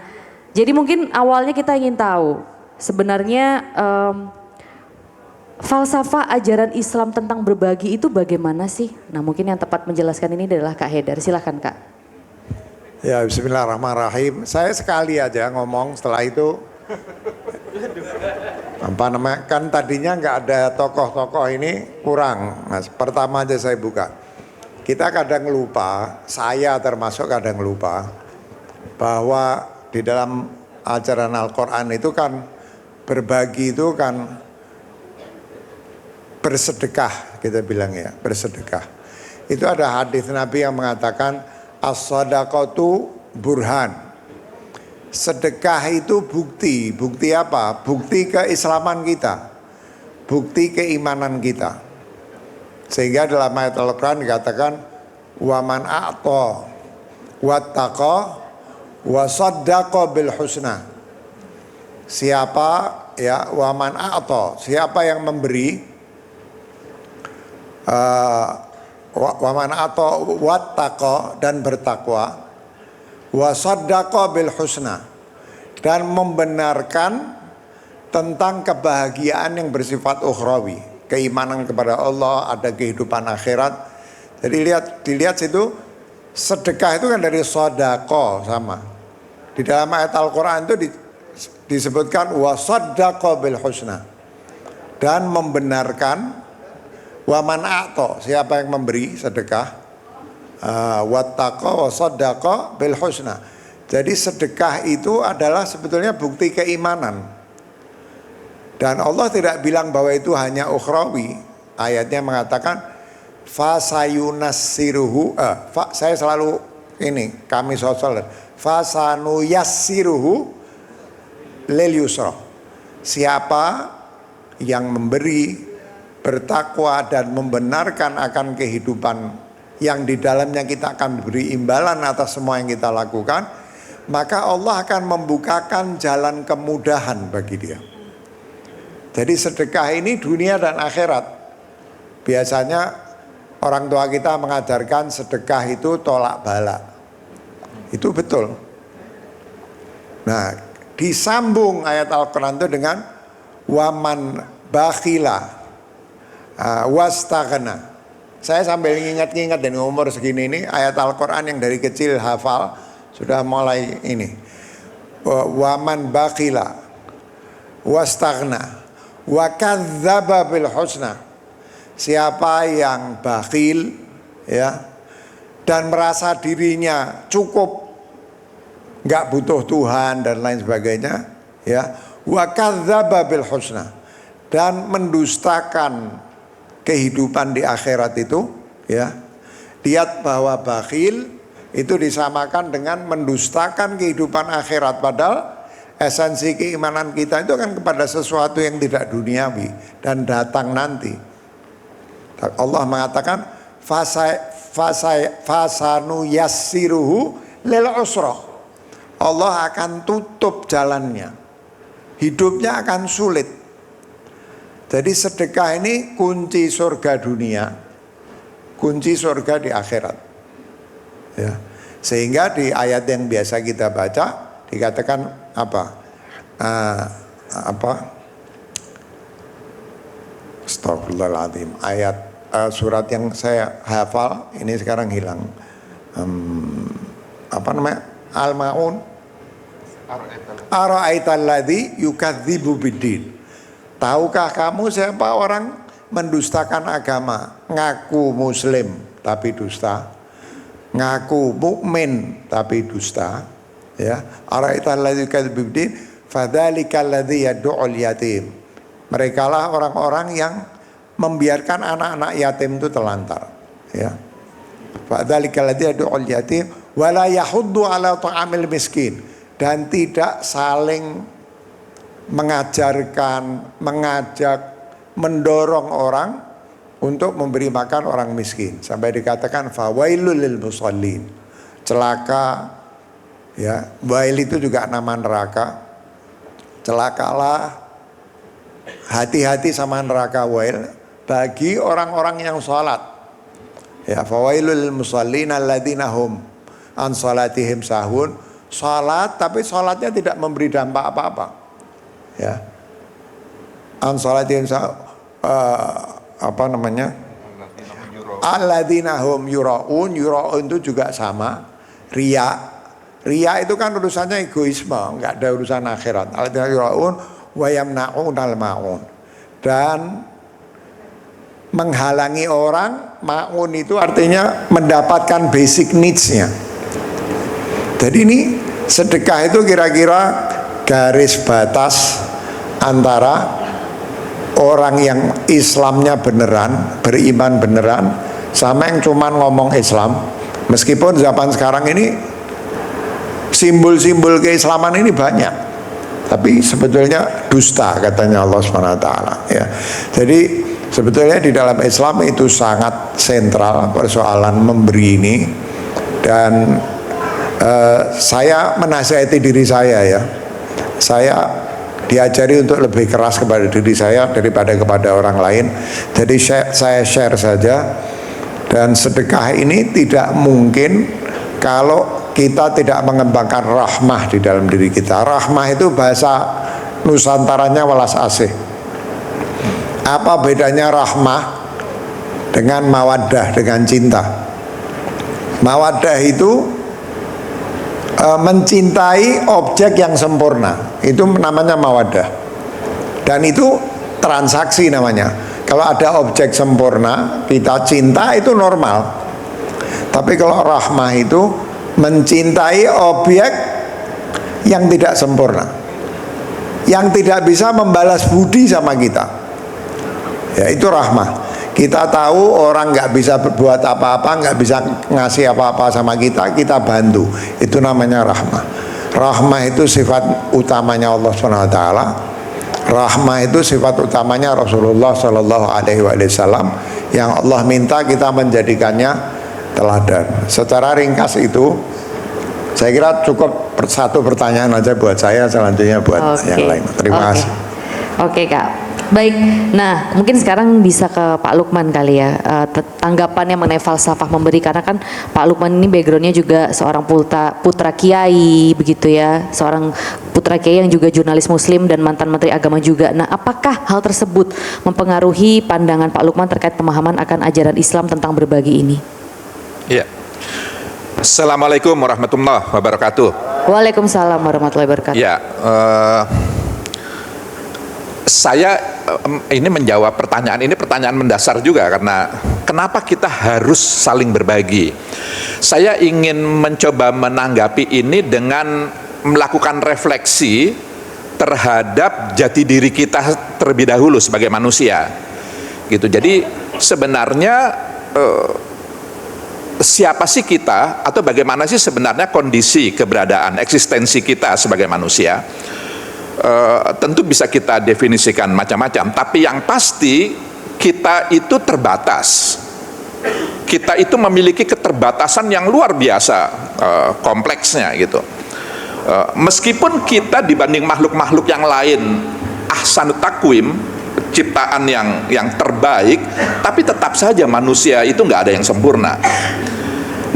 jadi mungkin awalnya kita ingin tahu sebenarnya falsafah ajaran Islam tentang berbagi itu bagaimana sih? Nah, mungkin yang tepat menjelaskan ini adalah Kak Haidar. Silakan Kak. Ya, bismillahirrahmanirrahim. Saya sekali aja ngomong, setelah itu apa namanya, kan tadinya nggak ada tokoh-tokoh ini, kurang. Nah, pertama aja saya buka. Kita kadang lupa, saya termasuk kadang lupa, bahwa di dalam ajaran Al-Quran itu kan berbagi itu kan bersedekah, kita bilang ya, bersedekah. Itu ada hadis Nabi yang mengatakan as-sadaqatu burhan. Sedekah itu bukti. Bukti apa? Bukti keislaman kita, bukti keimanan kita. Sehingga dalam ayat Al-Quran dikatakan waman a'ta wattaqa wa saddaqa bil husna. Siapa ya, waman a'ta, siapa yang memberi, waman a'ta wattaqa, dan bertakwa, wa saddaqa bil husna, dan membenarkan tentang kebahagiaan yang bersifat ukhrawi, keimanan kepada Allah, ada kehidupan akhirat. Jadi dilihat situ, sedekah itu kan dari sodako sama. Di dalam ayat Al-Quran itu disebutkan wa saddaqa bil husna, dan membenarkan waman a'ta, siapa yang memberi sedekah, wattaqa wa saddaqa bil husna. Jadi sedekah itu adalah sebetulnya bukti keimanan. Dan Allah tidak bilang bahwa itu hanya ukhrawi. Ayatnya mengatakan fasayunassiruhu, saya selalu ini, kami sosial, fasanuyassiruhu lil yusra. Siapa yang memberi, bertakwa, dan membenarkan akan kehidupan yang di dalamnya kita akan beri imbalan atas semua yang kita lakukan, maka Allah akan membukakan jalan kemudahan bagi dia. Jadi sedekah ini dunia dan akhirat. Biasanya orang tua kita mengajarkan sedekah itu tolak bala. Itu betul. Nah, disambung ayat Al-Quran itu dengan waman bakhila wastaghna. Saya sambil ngingat-ngingat dan umur segini ini ayat Al-Quran yang dari kecil hafal, sudah mulai ini. Waman bakhila wastaghna wa kadzdzaba bil husna. Siapa yang bakhil ya, dan merasa dirinya cukup, nggak butuh Tuhan dan lain sebagainya ya, wa kadzdzaba bil husna, dan mendustakan kehidupan di akhirat itu, ya. Lihat bahwa bakhil itu disamakan dengan mendustakan kehidupan akhirat, padahal esensi keimanan kita itu kan kepada sesuatu yang tidak duniawi dan datang nanti. Allah mengatakan fasanu yassiruhu lil usra. Allah akan tutup jalannya, hidupnya akan sulit. Jadi sedekah ini kunci surga dunia, kunci surga di akhirat, ya. Sehingga di ayat yang biasa kita baca dikatakan apa? Astagfirullahaladzim. Ayat surat yang saya hafal ini sekarang hilang. Apa namanya? Al-Maun. Ara'aital ladzi yukadzibu biddin. Tahukah kamu siapa orang mendustakan agama, ngaku muslim tapi dusta, ngaku mukmin tapi dusta, ya. Ara'aital ladzi yukadzibu biddin fadzalikal ladzi yad'ul yatim. Merekalah orang-orang yang membiarkan anak-anak yatim itu telantar, ya. Fadzalikal ladzi yad'ul yatim wala yahuddu ala ta'amil miskin, dan tidak saling mengajarkan, mengajak, mendorong orang untuk memberi makan orang miskin, sampai dikatakan fawailul lil musallin, celaka, ya. Wail itu juga nama neraka, celakalah, hati-hati sama neraka wail bagi orang-orang yang sholat, ya. Fawailul lil musallin alladzina hum an salatihim sahun, salat tapi salatnya tidak memberi dampak apa-apa, ya. An salatihim sahun, apa namanya, alladzina hum yuraun. Yuraun itu juga sama, riya. Riya itu kan urusannya egoisme, nggak ada urusan akhirat. Alladzina yuraun wa yamna'unal ma'un, dan menghalangi orang. Ma'un itu artinya mendapatkan basic needs-nya. Jadi ini sedekah itu kira-kira garis batas antara orang yang Islamnya beneran, beriman beneran, sama yang cuman ngomong Islam. Meskipun zaman sekarang ini simbol-simbol keislaman ini banyak, tapi sebetulnya dusta katanya Allah SWT, ya. Jadi sebetulnya di dalam Islam itu sangat sentral persoalan memberi ini. Dan saya menasihati diri saya, ya. Saya diajari untuk lebih keras kepada diri saya daripada kepada orang lain. Jadi saya share saja. Dan sedekah ini tidak mungkin kalau kita tidak mengembangkan rahmah di dalam diri kita. Rahmah itu bahasa Nusantaranya welas asih. Apa bedanya rahmah dengan mawaddah, dengan cinta? Mawaddah itu mencintai objek yang sempurna, itu namanya mawaddah. Dan itu transaksi namanya. Kalau ada objek sempurna kita cinta, itu normal. Tapi kalau rahmah itu mencintai objek yang tidak sempurna, yang tidak bisa membalas budi sama kita, ya, itu rahmah. Kita tahu orang nggak bisa berbuat apa-apa, nggak bisa ngasih apa-apa sama kita, kita bantu. Itu namanya rahmah. Rahmah itu sifat utamanya Allah SWT. Rahmah itu sifat utamanya Rasulullah SAW, yang Allah minta kita menjadikannya teladan. Secara ringkas itu, saya kira cukup satu pertanyaan aja buat saya, selanjutnya buat yang lain. Terima kasih. Oke, Kak. Baik, nah mungkin sekarang bisa ke Pak Lukman kali ya, tanggapannya mengenai falsafah memberi, karena kan Pak Lukman ini backgroundnya juga seorang putra kiai begitu ya, seorang putra kiai yang juga jurnalis muslim dan mantan menteri agama juga. Nah, apakah hal tersebut mempengaruhi pandangan Pak Lukman terkait pemahaman akan ajaran Islam tentang berbagi ini? Iya. Assalamualaikum warahmatullahi wabarakatuh. Waalaikumsalam warahmatullahi wabarakatuh. Ya, saya ini menjawab pertanyaan ini, pertanyaan mendasar juga, karena kenapa kita harus saling berbagi. Saya ingin mencoba menanggapi ini dengan melakukan refleksi terhadap jati diri kita terlebih dahulu sebagai manusia. Gitu. Jadi sebenarnya siapa sih kita, atau bagaimana sih sebenarnya kondisi keberadaan eksistensi kita sebagai manusia? Tentu bisa kita definisikan macam-macam, tapi yang pasti kita itu terbatas. Kita itu memiliki keterbatasan yang luar biasa kompleksnya gitu. Meskipun kita dibanding makhluk-makhluk yang lain ahsanut takwim, ciptaan yang terbaik, tapi tetap saja manusia itu nggak ada yang sempurna.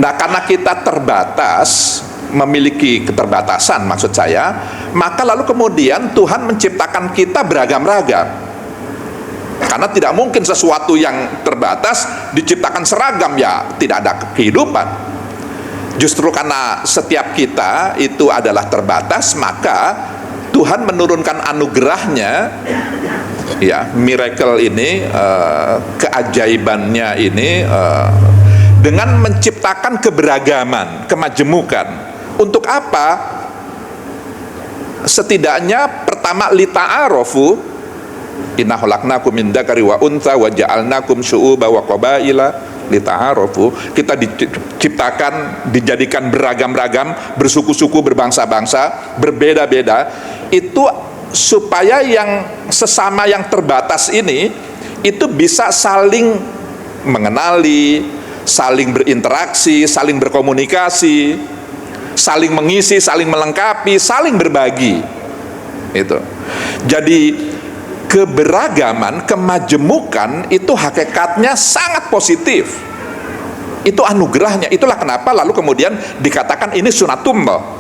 Nah, karena kita terbatas, memiliki keterbatasan maksud saya, maka lalu kemudian Tuhan menciptakan kita beragam-ragam. Karena tidak mungkin sesuatu yang terbatas diciptakan seragam, ya tidak ada kehidupan. Justru karena setiap kita itu adalah terbatas, maka Tuhan menurunkan anugerahnya, ya miracle ini, keajaibannya ini, dengan menciptakan keberagaman, kemajemukan. Untuk apa? Setidaknya pertama lita'arofu, inna khalaqnakum min dzakari wa untha wa ja'alnakum syu'uba wa qabaila lita'arofu. Kita diciptakan, dijadikan beragam-ragam, bersuku-suku, berbangsa-bangsa, berbeda-beda. Itu supaya yang sesama yang terbatas ini itu bisa saling mengenali, saling berinteraksi, saling berkomunikasi, saling mengisi, saling melengkapi, saling berbagi. Itu. Jadi keberagaman, kemajemukan itu hakikatnya sangat positif. Itu anugerahnya. Itulah kenapa lalu kemudian dikatakan ini sunatumullah.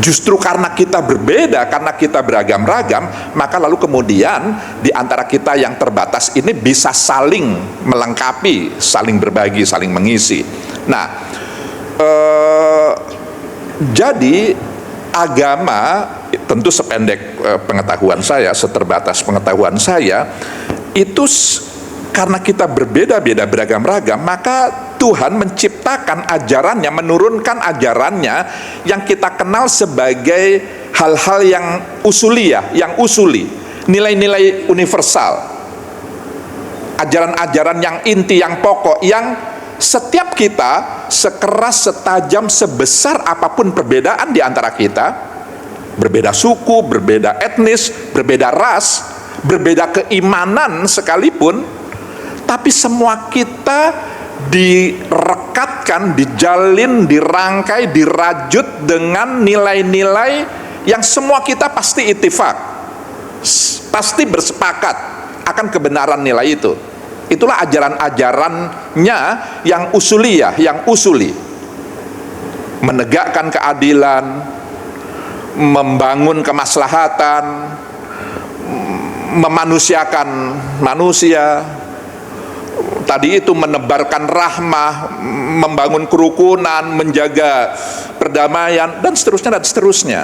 Justru karena kita berbeda, karena kita beragam-ragam, maka lalu kemudian di antara kita yang terbatas ini bisa saling melengkapi, saling berbagi, saling mengisi. Nah, jadi agama, tentu sependek pengetahuan saya, seterbatas pengetahuan saya, itu karena kita berbeda-beda, beragam-ragam, maka Tuhan menciptakan ajarannya, menurunkan ajarannya yang kita kenal sebagai hal-hal yang usuliyah, yang usuli, nilai-nilai universal, ajaran-ajaran yang inti, yang pokok, yang setiap kita sekeras, setajam, sebesar apapun perbedaan di antara kita, berbeda suku, berbeda etnis, berbeda ras, berbeda keimanan sekalipun, tapi semua kita direkatkan, dijalin, dirangkai, dirajut dengan nilai-nilai yang semua kita pasti ittifaq, pasti bersepakat akan kebenaran nilai itu. Itulah ajaran-ajarannya yang usuliyah, yang usuli. Menegakkan keadilan, membangun kemaslahatan, memanusiakan manusia, tadi itu menebarkan rahmah, membangun kerukunan, menjaga perdamaian, dan seterusnya dan seterusnya.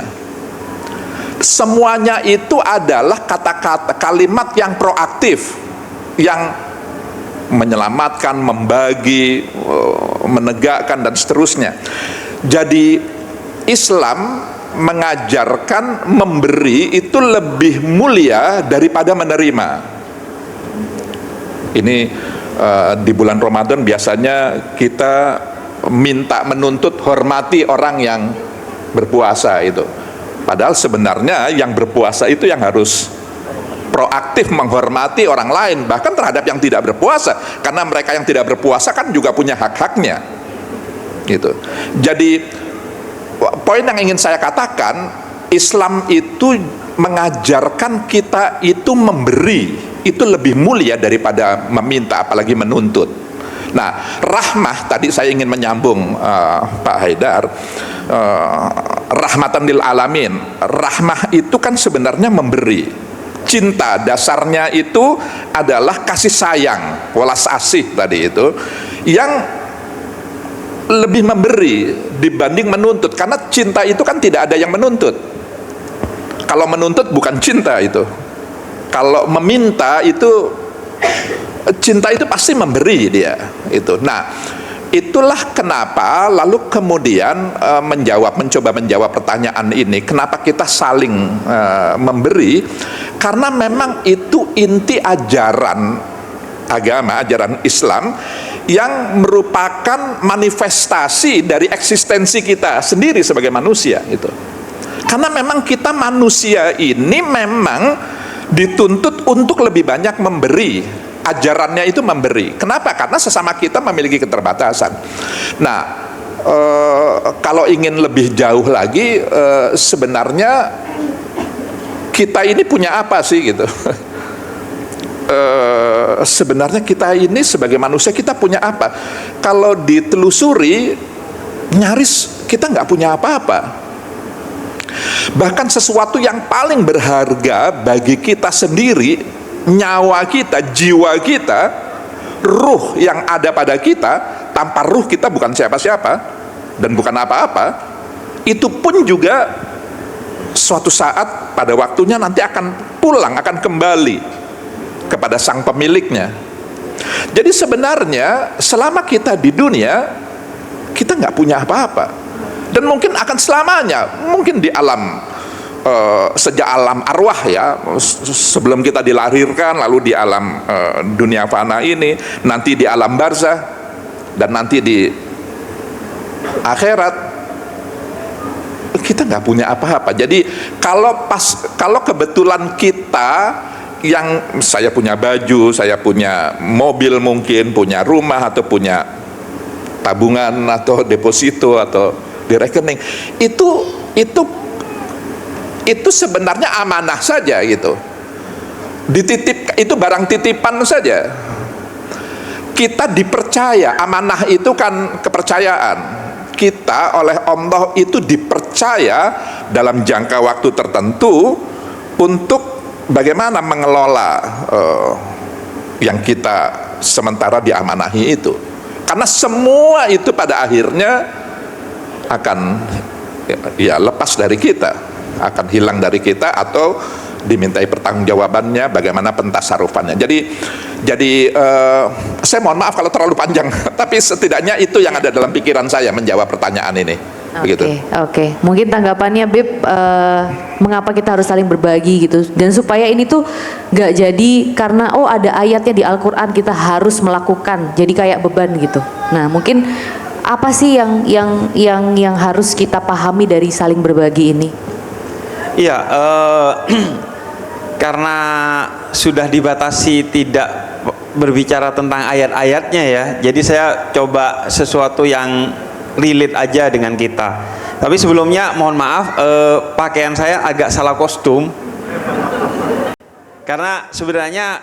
Semuanya itu adalah kata-kata, kalimat yang proaktif, yang menyelamatkan, membagi, menegakkan, dan seterusnya. Jadi Islam mengajarkan memberi itu lebih mulia daripada menerima. Ini di bulan Ramadan biasanya kita minta, menuntut, hormati orang yang berpuasa itu. Padahal sebenarnya yang berpuasa itu yang harus proaktif menghormati orang lain, bahkan terhadap yang tidak berpuasa, karena mereka yang tidak berpuasa kan juga punya hak-haknya gitu. Jadi poin yang ingin saya katakan, Islam itu mengajarkan kita itu memberi, itu lebih mulia daripada meminta, apalagi menuntut. Nah, rahmah, tadi saya ingin menyambung Pak Haidar, rahmatan lil alamin. Rahmah itu kan sebenarnya memberi. Cinta dasarnya itu adalah kasih sayang, welas asih tadi itu, yang lebih memberi dibanding menuntut. Karena cinta itu kan tidak ada yang menuntut. Kalau menuntut bukan cinta itu. Kalau meminta itu, cinta itu pasti memberi dia itu. Nah, Itulah kenapa lalu kemudian mencoba menjawab pertanyaan ini, kenapa kita saling memberi, karena memang itu inti ajaran agama, ajaran Islam yang merupakan manifestasi dari eksistensi kita sendiri sebagai manusia gitu. Karena memang kita manusia ini memang dituntut untuk lebih banyak memberi. Ajarannya itu memberi. Kenapa? Karena sesama kita memiliki keterbatasan. Nah, kalau ingin lebih jauh lagi, sebenarnya kita ini punya apa sih gitu? Sebenarnya kita ini sebagai manusia kita punya apa? Kalau ditelusuri, nyaris kita nggak punya apa-apa. Bahkan sesuatu yang paling berharga bagi kita sendiri, nyawa kita, jiwa kita, ruh yang ada pada kita, tanpa ruh kita bukan siapa-siapa dan bukan apa-apa, itu pun juga suatu saat pada waktunya nanti akan pulang, akan kembali kepada sang pemiliknya. Jadi sebenarnya selama kita di dunia, kita nggak punya apa-apa, dan mungkin akan selamanya, mungkin di alam sejak alam arwah ya, sebelum kita dilahirkan, lalu di alam dunia fana ini, nanti di alam barzah, dan nanti di akhirat, kita nggak punya apa-apa. Jadi kalau kebetulan kita, yang saya punya baju, saya punya mobil, mungkin punya rumah atau punya tabungan atau deposito atau di rekening, itu sebenarnya amanah saja gitu. Dititip, itu barang titipan saja. Kita dipercaya, amanah itu kan kepercayaan. Kita oleh Allah itu dipercaya dalam jangka waktu tertentu untuk bagaimana mengelola yang kita sementara diamanahi itu. Karena semua itu pada akhirnya akan ya lepas dari kita, akan hilang dari kita, atau dimintai pertanggungjawabannya, bagaimana pentasarufannya. Jadi saya mohon maaf kalau terlalu panjang, tapi setidaknya itu yang ada dalam pikiran saya menjawab pertanyaan ini. Oke. Mungkin tanggapannya Bib, mengapa kita harus saling berbagi gitu, dan supaya ini tuh nggak jadi karena ada ayatnya di Al-Quran kita harus melakukan, jadi kayak beban gitu. Nah, mungkin apa sih yang harus kita pahami dari saling berbagi ini? Iya, karena sudah dibatasi tidak berbicara tentang ayat-ayatnya ya, jadi saya coba sesuatu yang relate aja dengan kita. Tapi sebelumnya mohon maaf, pakaian saya agak salah kostum. Karena sebenarnya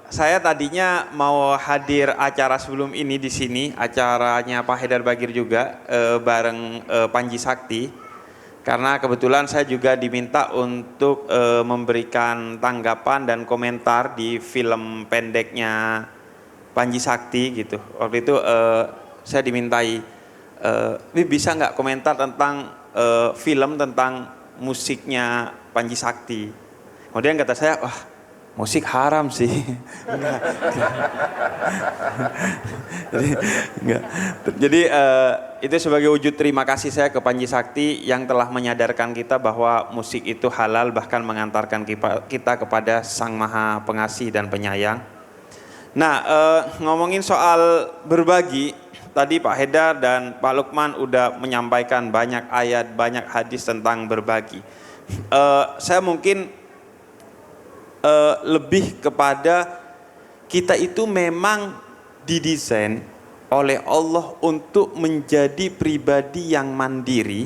saya tadinya mau hadir acara sebelum ini di sini, acaranya Pak Haidar Bagir juga bareng Panji Sakti. Karena kebetulan saya juga diminta untuk memberikan tanggapan dan komentar di film pendeknya Panji Sakti gitu. Waktu itu saya dimintai, bisa nggak komentar tentang film tentang musiknya Panji Sakti. Kemudian kata saya, wah musik haram sih. Jadi itu sebagai wujud terima kasih saya ke Panji Sakti yang telah menyadarkan kita bahwa musik itu halal, bahkan mengantarkan kita kepada Sang Maha Pengasih dan Penyayang. Nah, ngomongin soal berbagi, tadi Pak Haidar dan Pak Lukman udah menyampaikan banyak ayat, banyak hadis tentang berbagi. Saya mungkin lebih kepada kita itu memang didesain oleh Allah untuk menjadi pribadi yang mandiri,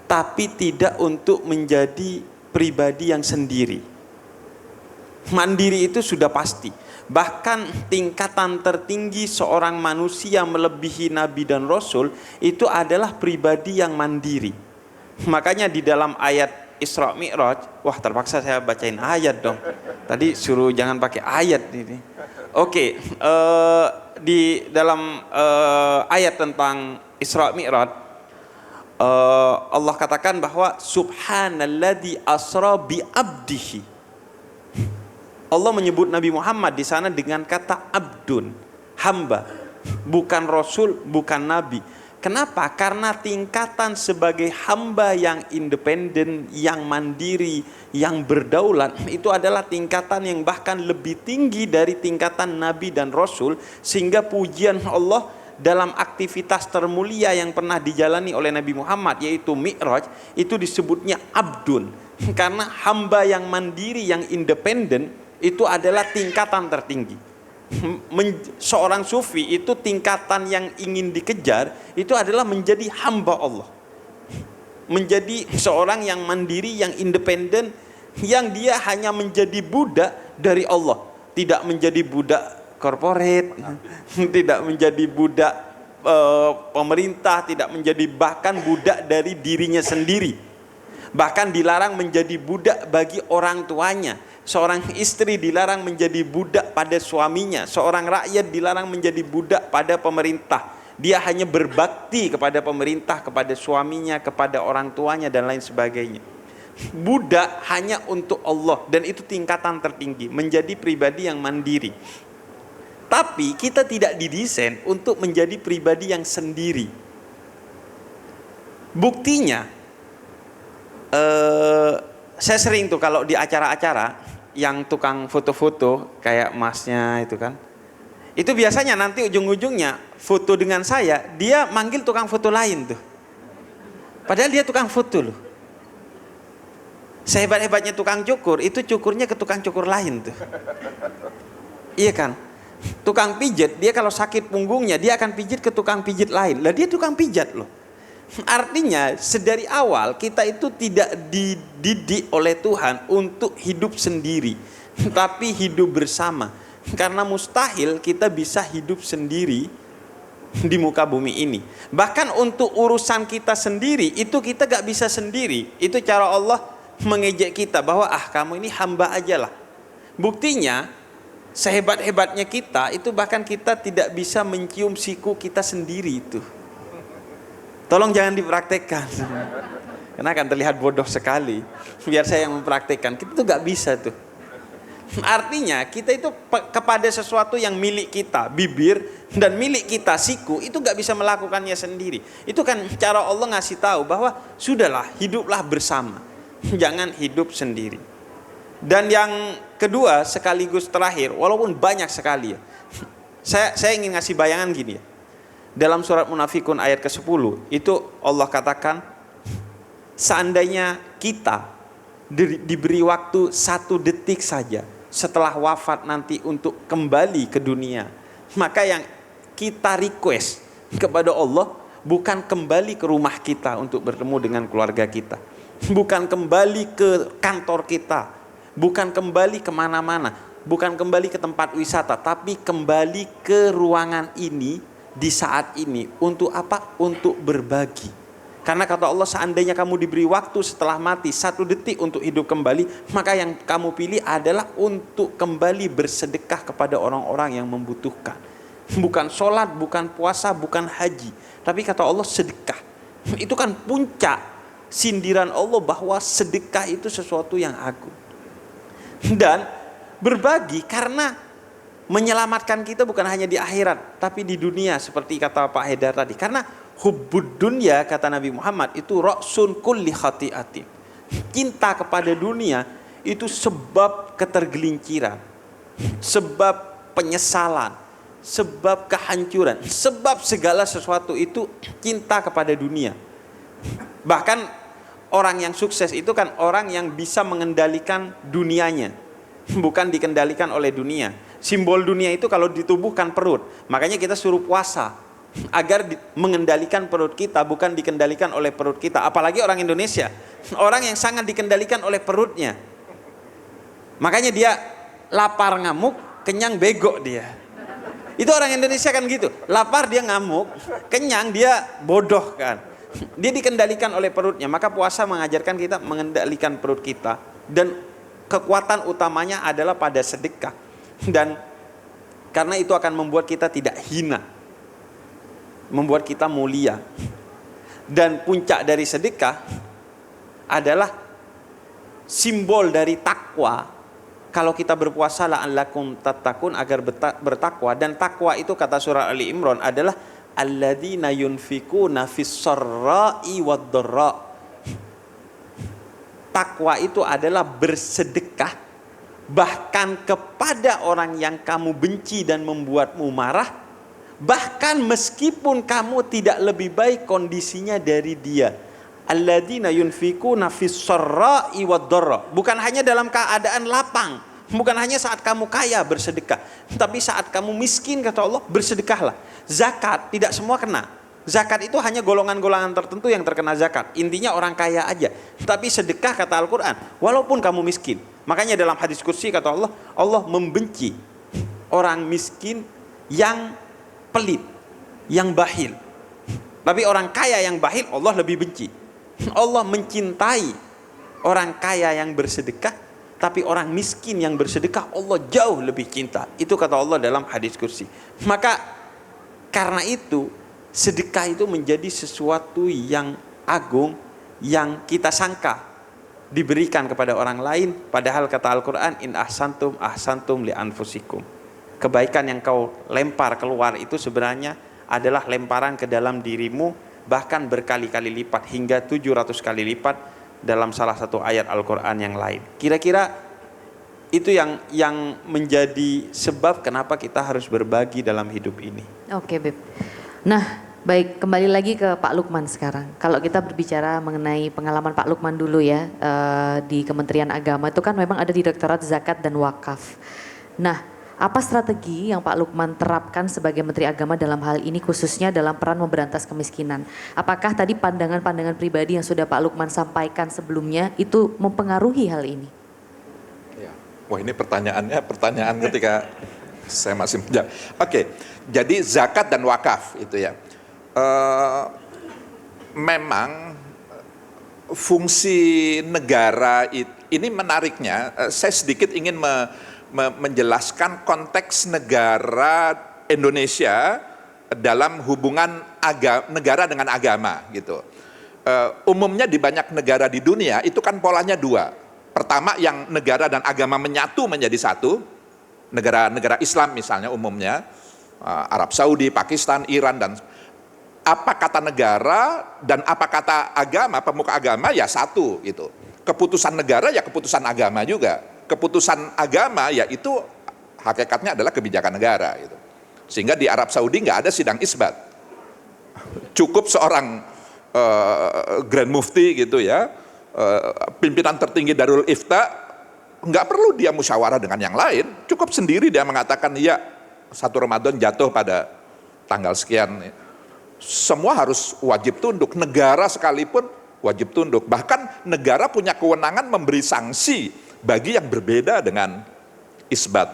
tapi tidak untuk menjadi pribadi yang sendiri. Mandiri itu sudah pasti. Bahkan tingkatan tertinggi seorang manusia melebihi Nabi dan Rasul itu adalah pribadi yang mandiri. Makanya di dalam ayat Isra Mi'raj, wah terpaksa saya bacain ayat dong. Tadi suruh jangan pakai ayat ini. Oke, di dalam ayat tentang Isra Mi'raj, Allah katakan bahwa Subhanalladzi asra bi abdihi. Allah menyebut Nabi Muhammad di sana dengan kata abdun, hamba. bukan rasul, bukan nabi. Kenapa? Karena tingkatan sebagai hamba yang independen, yang mandiri, yang berdaulat, itu adalah tingkatan yang bahkan lebih tinggi dari tingkatan nabi dan rasul, sehingga pujian Allah dalam aktivitas termulia yang pernah dijalani oleh Nabi Muhammad, yaitu Mi'raj, itu disebutnya abdun. Karena hamba yang mandiri, yang independen, itu adalah tingkatan tertinggi. Seorang sufi itu tingkatan yang ingin dikejar itu adalah menjadi hamba Allah, menjadi seorang yang mandiri, yang independen, yang dia hanya menjadi budak dari Allah, tidak menjadi budak korporat, tidak menjadi budak pemerintah, tidak menjadi bahkan budak dari dirinya sendiri, bahkan dilarang menjadi budak bagi orang tuanya. Seorang istri dilarang menjadi budak pada suaminya. Seorang rakyat dilarang menjadi budak pada pemerintah. Dia hanya berbakti kepada pemerintah, kepada suaminya, kepada orang tuanya, dan lain sebagainya. Budak hanya untuk Allah, dan itu tingkatan tertinggi, menjadi pribadi yang mandiri. Tapi kita tidak didesain untuk menjadi pribadi yang sendiri. Buktinya, saya sering tuh kalau di acara-acara yang tukang foto-foto kayak masnya itu kan, itu biasanya nanti ujung-ujungnya foto dengan saya, dia manggil tukang foto lain tuh, padahal dia tukang foto loh. Sehebat-hebatnya tukang cukur, itu cukurnya ke tukang cukur lain tuh, iya kan. Tukang pijat, dia kalau sakit punggungnya dia akan pijit ke tukang pijit lain, lah dia tukang pijat loh. Artinya sedari awal kita itu tidak dididik oleh Tuhan untuk hidup sendiri, tapi hidup bersama. Karena mustahil kita bisa hidup sendiri di muka bumi ini. Bahkan untuk urusan kita sendiri itu kita gak bisa sendiri. Itu cara Allah mengejek kita bahwa kamu ini hamba aja lah. Buktinya sehebat-hebatnya kita itu bahkan kita tidak bisa mencium siku kita sendiri itu. Tolong jangan dipraktekkan, karena akan terlihat bodoh sekali. Biar saya yang mempraktekkan, kita tuh gak bisa tuh. Artinya kita itu kepada sesuatu yang milik kita, bibir, dan milik kita, siku, itu gak bisa melakukannya sendiri. Itu kan cara Allah ngasih tahu bahwa sudahlah, hiduplah bersama, jangan hidup sendiri. Dan yang kedua sekaligus terakhir, walaupun banyak sekali ya, saya ingin ngasih bayangan gini ya. Dalam surat Munafikun ayat ke-10 itu Allah katakan, seandainya kita diberi waktu 1 detik saja setelah wafat nanti untuk kembali ke dunia, maka yang kita request kepada Allah bukan kembali ke rumah kita untuk bertemu dengan keluarga kita, bukan kembali ke kantor kita, bukan kembali kemana-mana, bukan kembali ke tempat wisata, tapi kembali ke ruangan ini di saat ini. Untuk apa? Untuk berbagi. Karena kata Allah, seandainya kamu diberi waktu setelah mati 1 detik untuk hidup kembali, maka yang kamu pilih adalah untuk kembali bersedekah kepada orang-orang yang membutuhkan. Bukan sholat, bukan puasa, bukan haji, tapi kata Allah sedekah. Itu kan puncak sindiran Allah bahwa sedekah itu sesuatu yang agung. Dan berbagi karena menyelamatkan kita bukan hanya di akhirat, tapi di dunia, seperti kata Pak Haidar tadi. Karena hubbud dunya, kata Nabi Muhammad, itu ra'sun kulli khati'atin. Cinta kepada dunia itu sebab ketergelinciran, sebab penyesalan, sebab kehancuran, sebab segala sesuatu itu cinta kepada dunia. Bahkan orang yang sukses itu kan orang yang bisa mengendalikan dunianya, bukan dikendalikan oleh dunia. Simbol dunia itu kalau ditubuhkan perut, makanya kita suruh puasa agar mengendalikan perut kita, bukan dikendalikan oleh perut kita. Apalagi orang Indonesia, orang yang sangat dikendalikan oleh perutnya. Makanya dia lapar ngamuk, kenyang bego dia. Itu orang Indonesia kan gitu, lapar dia ngamuk, kenyang dia bodoh kan. Dia dikendalikan oleh perutnya. Maka puasa mengajarkan kita mengendalikan perut kita, dan kekuatan utamanya adalah pada sedekah. Dan karena itu akan membuat kita tidak hina, membuat kita mulia. Dan puncak dari sedekah adalah simbol dari takwa. kalau kita berpuasa la'allakum tattaqun, agar bertakwa. Dan takwa itu kata surah Ali Imran adalah alladzina yunfikuna fis-sarra'i wad-dharra. Takwa itu adalah bersedekah bahkan kepada orang yang kamu benci dan membuatmu marah, bahkan meskipun kamu tidak lebih baik kondisinya dari dia. Alladzina yunfikuna fis-sarra'i wad-dharra. Bukan hanya dalam keadaan lapang, bukan hanya saat kamu kaya bersedekah, tapi saat kamu miskin kata Allah bersedekahlah. Zakat tidak semua kena. Zakat itu hanya golongan-golongan tertentu yang terkena zakat. Intinya orang kaya aja. Tapi sedekah kata Al-Quran, walaupun kamu miskin. Makanya dalam hadis kursi kata Allah, Allah membenci orang miskin yang pelit, yang bakhil. Tapi orang kaya yang bakhil Allah lebih benci. Allah mencintai orang kaya yang bersedekah, tapi orang miskin yang bersedekah Allah jauh lebih cinta. Itu kata Allah dalam hadis kursi. Maka karena itu sedekah itu menjadi sesuatu yang agung yang kita sangka diberikan kepada orang lain, padahal kata Al-Quran, in ahsantum ahsantum li anfusikum. Kebaikan yang kau lempar keluar itu sebenarnya adalah lemparan ke dalam dirimu, bahkan berkali-kali lipat, hingga 700 kali lipat dalam salah satu ayat Al-Quran yang lain. Kira-kira itu yang menjadi sebab kenapa kita harus berbagi dalam hidup ini. Oke, Beb. Nah, baik, kembali lagi ke Pak Lukman sekarang. Kalau kita berbicara mengenai pengalaman Pak Lukman dulu ya, di Kementerian Agama itu kan memang ada Direktorat Zakat dan Wakaf. Nah, apa strategi yang Pak Lukman terapkan sebagai Menteri Agama dalam hal ini, khususnya dalam peran memberantas kemiskinan? Apakah tadi pandangan-pandangan pribadi yang sudah Pak Lukman sampaikan sebelumnya itu mempengaruhi hal ini? Ya. Wah, ini pertanyaan ketika saya masih menjawab. Oke, jadi zakat dan wakaf itu ya. Memang fungsi negara ini menariknya, saya sedikit ingin menjelaskan konteks negara Indonesia dalam hubungan negara dengan agama gitu. Umumnya di banyak negara di dunia itu kan polanya dua. Pertama, yang negara dan agama menyatu menjadi satu, negara-negara Islam misalnya umumnya, Arab Saudi, Pakistan, Iran, dan apa kata negara dan apa kata agama, pemuka agama ya satu gitu. Keputusan negara ya keputusan agama juga. Keputusan agama ya itu hakikatnya adalah kebijakan negara gitu. Sehingga di Arab Saudi nggak ada sidang isbat. Cukup seorang Grand Mufti gitu ya, pimpinan tertinggi Darul Ifta, nggak perlu dia musyawarah dengan yang lain, cukup sendiri dia mengatakan ya 1 Ramadan jatuh pada tanggal sekian. Semua harus wajib tunduk, negara sekalipun wajib tunduk. Bahkan negara punya kewenangan memberi sanksi bagi yang berbeda dengan isbat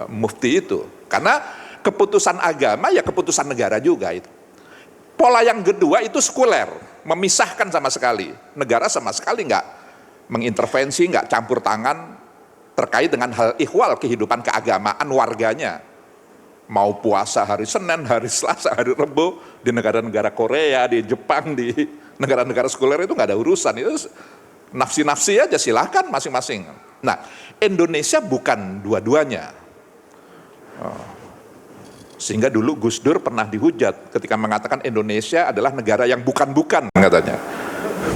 mufti itu. Karena keputusan agama ya keputusan negara juga itu. Pola yang kedua itu sekuler, memisahkan sama sekali. Negara sama sekali nggak mengintervensi, nggak campur tangan terkait dengan hal ihwal kehidupan keagamaan warganya. Mau puasa hari Senin, hari Selasa, hari Rebo, di negara-negara Korea, di Jepang, di negara-negara sekuler itu nggak ada urusan. Itu nafsi-nafsi aja, silahkan masing-masing. Nah, Indonesia bukan dua-duanya. Sehingga dulu Gus Dur pernah dihujat ketika mengatakan Indonesia adalah negara yang bukan-bukan katanya.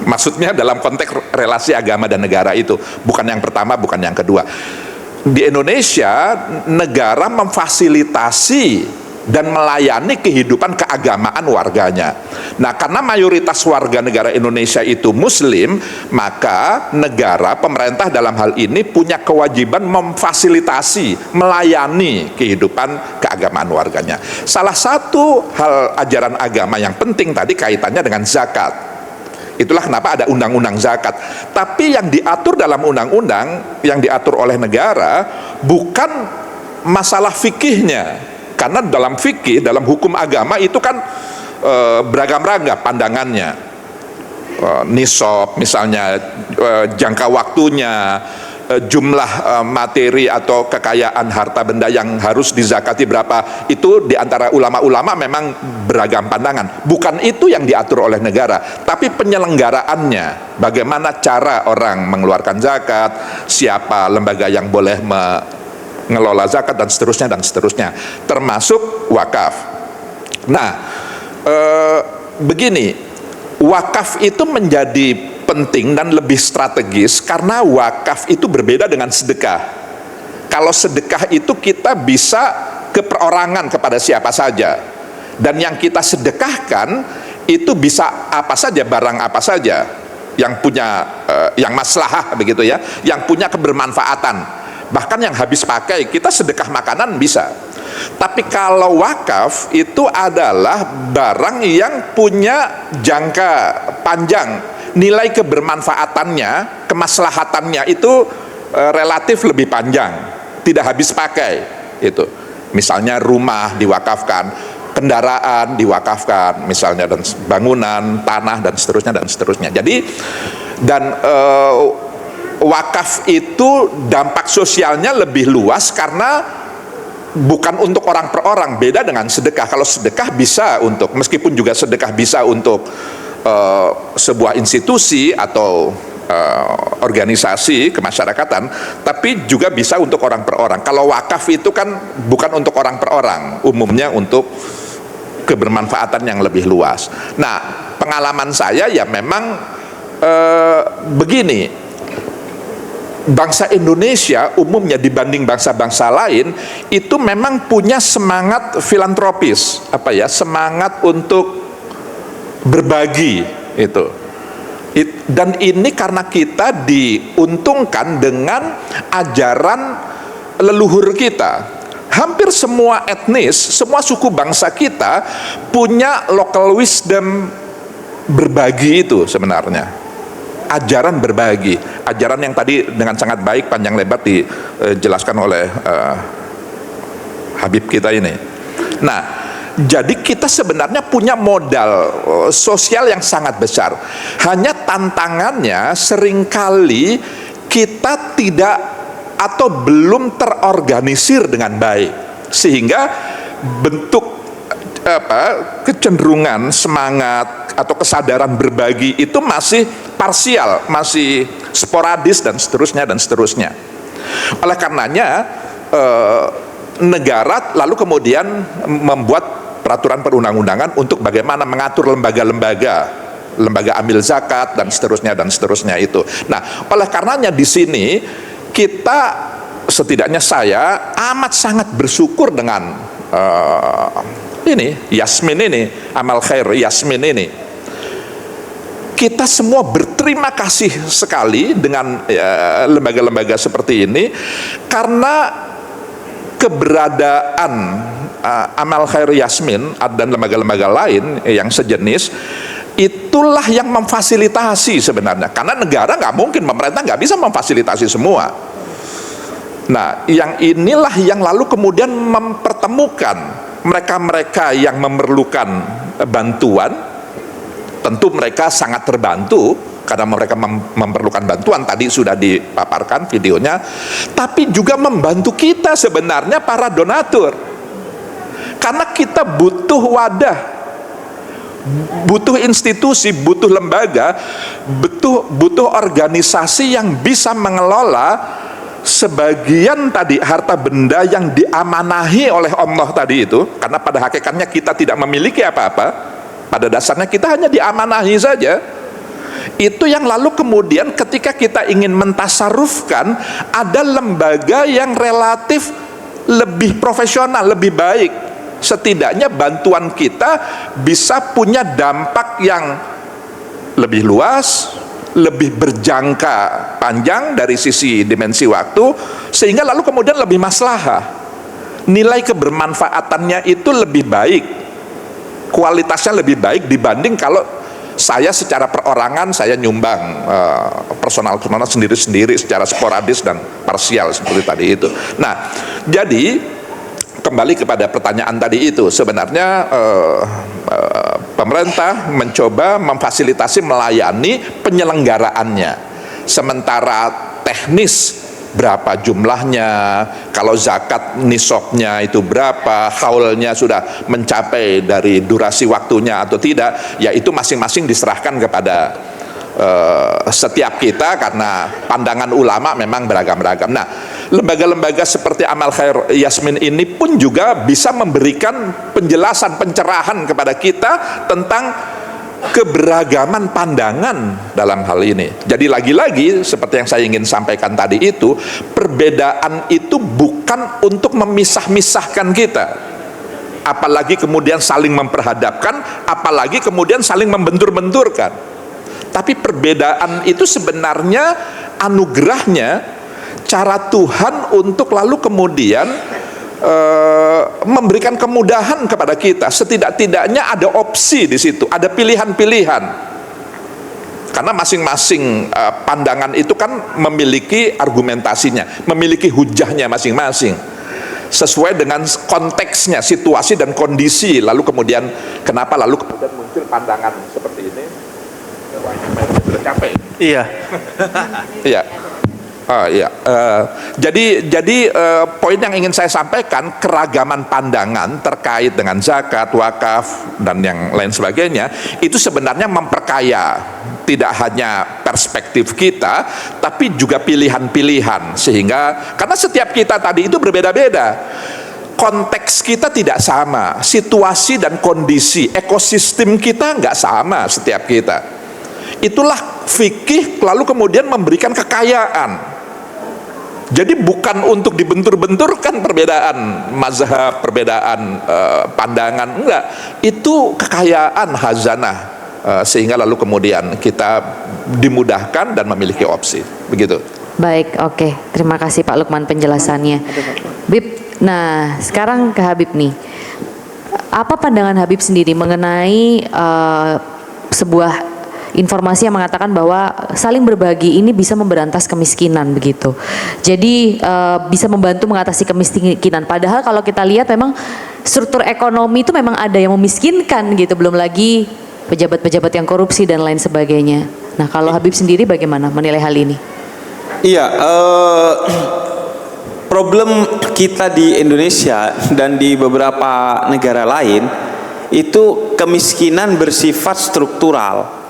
Maksudnya dalam konteks relasi agama dan negara itu, bukan yang pertama, bukan yang kedua. Di Indonesia, negara memfasilitasi dan melayani kehidupan keagamaan warganya. Nah, karena mayoritas warga negara Indonesia itu Muslim, maka negara, pemerintah dalam hal ini punya kewajiban memfasilitasi, melayani kehidupan keagamaan warganya. Salah satu hal ajaran agama yang penting tadi kaitannya dengan zakat. Itulah kenapa ada undang-undang zakat. Tapi yang diatur dalam undang-undang, yang diatur oleh negara, bukan masalah fikihnya. Karena dalam fikih, dalam hukum agama itu kan beragam-ragam pandangannya. Nisab misalnya, jangka waktunya, jumlah materi atau kekayaan harta benda yang harus dizakati berapa, itu di antara ulama-ulama memang beragam pandangan. Bukan itu yang diatur oleh negara, tapi penyelenggaraannya, bagaimana cara orang mengeluarkan zakat, siapa lembaga yang boleh mengelola zakat, dan seterusnya, termasuk wakaf. Nah, begini, wakaf itu menjadi penting dan lebih strategis karena wakaf itu berbeda dengan sedekah. Kalau sedekah itu kita bisa ke perorangan kepada siapa saja, dan yang kita sedekahkan itu bisa apa saja, barang apa saja yang punya yang maslahah begitu ya, yang punya kebermanfaatan. Bahkan yang habis pakai kita sedekah makanan bisa. Tapi kalau wakaf itu adalah barang yang punya jangka panjang, nilai kebermanfaatannya, kemaslahatannya itu relatif lebih panjang, tidak habis pakai. Itu misalnya rumah diwakafkan, kendaraan diwakafkan misalnya, dan bangunan, tanah, dan seterusnya. Jadi wakaf itu dampak sosialnya lebih luas karena bukan untuk orang per orang, beda dengan sedekah. Kalau sedekah bisa untuk, meskipun juga sedekah bisa untuk sebuah institusi atau organisasi kemasyarakatan, tapi juga bisa untuk orang per orang. Kalau wakaf itu kan bukan untuk orang per orang, umumnya untuk kebermanfaatan yang lebih luas. Nah, pengalaman saya ya memang begini, bangsa Indonesia umumnya dibanding bangsa-bangsa lain itu memang punya semangat filantropis, semangat untuk berbagi itu. Dan ini karena kita diuntungkan dengan ajaran leluhur kita. Hampir semua etnis, semua suku bangsa kita punya local wisdom berbagi itu sebenarnya. Ajaran berbagi, ajaran yang tadi dengan sangat baik panjang lebar dijelaskan oleh Habib kita ini. Nah, jadi kita sebenarnya punya modal sosial yang sangat besar. Hanya tantangannya seringkali kita tidak atau belum terorganisir dengan baik, sehingga bentuk kecenderungan semangat atau kesadaran berbagi itu masih parsial, masih sporadis, dan seterusnya. Oleh karenanya negara lalu kemudian membuat peraturan perundang-undangan untuk bagaimana mengatur lembaga amil zakat, dan seterusnya itu. Nah, oleh karenanya di sini kita, setidaknya saya amat sangat bersyukur dengan Yasmin ini, amal khair Yasmin ini. Kita semua berterima kasih sekali dengan lembaga-lembaga seperti ini, karena keberadaan amal khair Yasmin dan lembaga-lembaga lain yang sejenis itulah yang memfasilitasi sebenarnya, karena negara nggak mungkin, pemerintah nggak bisa memfasilitasi semua. Nah, yang inilah yang lalu kemudian mempertemukan mereka-mereka yang memerlukan bantuan. Tentu mereka sangat terbantu karena mereka memerlukan bantuan, tadi sudah dipaparkan videonya, tapi juga membantu kita sebenarnya para donatur, karena kita butuh wadah, butuh institusi, butuh lembaga, butuh organisasi yang bisa mengelola sebagian tadi harta benda yang diamanahi oleh Allah tadi itu. Karena pada hakikatnya kita tidak memiliki apa-apa, pada dasarnya kita hanya diamanahi saja. Itu yang lalu kemudian ketika kita ingin mentasarufkan, ada lembaga yang relatif lebih profesional, lebih baik. Setidaknya bantuan kita bisa punya dampak yang lebih luas, lebih berjangka panjang dari sisi dimensi waktu, sehingga lalu kemudian lebih maslahah. Nilai kebermanfaatannya itu lebih baik, kualitasnya lebih baik dibanding kalau saya secara perorangan saya nyumbang personal sendiri-sendiri secara sporadis dan parsial seperti tadi itu. Nah, jadi kembali kepada pertanyaan tadi itu, sebenarnya pemerintah mencoba memfasilitasi, melayani penyelenggaraannya, sementara teknis berapa jumlahnya, kalau zakat nisabnya itu berapa, haulnya sudah mencapai dari durasi waktunya atau tidak, ya itu masing-masing diserahkan kepada setiap kita, karena pandangan ulama memang beragam-ragam. Nah, lembaga-lembaga seperti Amal Khair Yasmin ini pun juga bisa memberikan penjelasan, pencerahan kepada kita tentang keberagaman pandangan dalam hal ini. Jadi lagi-lagi seperti yang saya ingin sampaikan tadi itu, perbedaan itu bukan untuk memisah-misahkan kita, apalagi kemudian saling memperhadapkan, apalagi kemudian saling membentur-benturkan. Tapi perbedaan itu sebenarnya anugerahnya, cara Tuhan untuk lalu kemudian memberikan kemudahan kepada kita. Setidak-tidaknya ada opsi di situ, ada pilihan-pilihan. Karena masing-masing pandangan itu kan memiliki argumentasinya, memiliki hujahnya masing-masing, sesuai dengan konteksnya, situasi dan kondisi. Lalu kemudian kenapa lalu kemudian muncul pandangan seperti ini? Wah, sudah capek. Iya. Iya. Iya. Jadi poin yang ingin saya sampaikan, keragaman pandangan terkait dengan zakat, wakaf dan yang lain sebagainya itu sebenarnya memperkaya tidak hanya perspektif kita, tapi juga pilihan-pilihan. Sehingga karena setiap kita tadi itu berbeda-beda, konteks kita tidak sama, situasi dan kondisi ekosistem kita nggak sama setiap kita. Itulah fikih lalu kemudian memberikan kekayaan. Jadi bukan untuk dibentur-benturkan perbedaan mazhab, perbedaan pandangan, enggak. Itu kekayaan hazanah, sehingga lalu kemudian kita dimudahkan dan memiliki opsi. Begitu. Baik, oke. Terima kasih Pak Lukman penjelasannya. Bib, nah sekarang ke Habib nih. Apa pandangan Habib sendiri mengenai sebuah informasi yang mengatakan bahwa saling berbagi ini bisa memberantas kemiskinan begitu. Jadi bisa membantu mengatasi kemiskinan. Padahal kalau kita lihat memang struktur ekonomi itu memang ada yang memiskinkan gitu. Belum lagi pejabat-pejabat yang korupsi dan lain sebagainya. Nah kalau Habib sendiri bagaimana menilai hal ini? Iya, problem kita di Indonesia dan di beberapa negara lain itu kemiskinan bersifat struktural.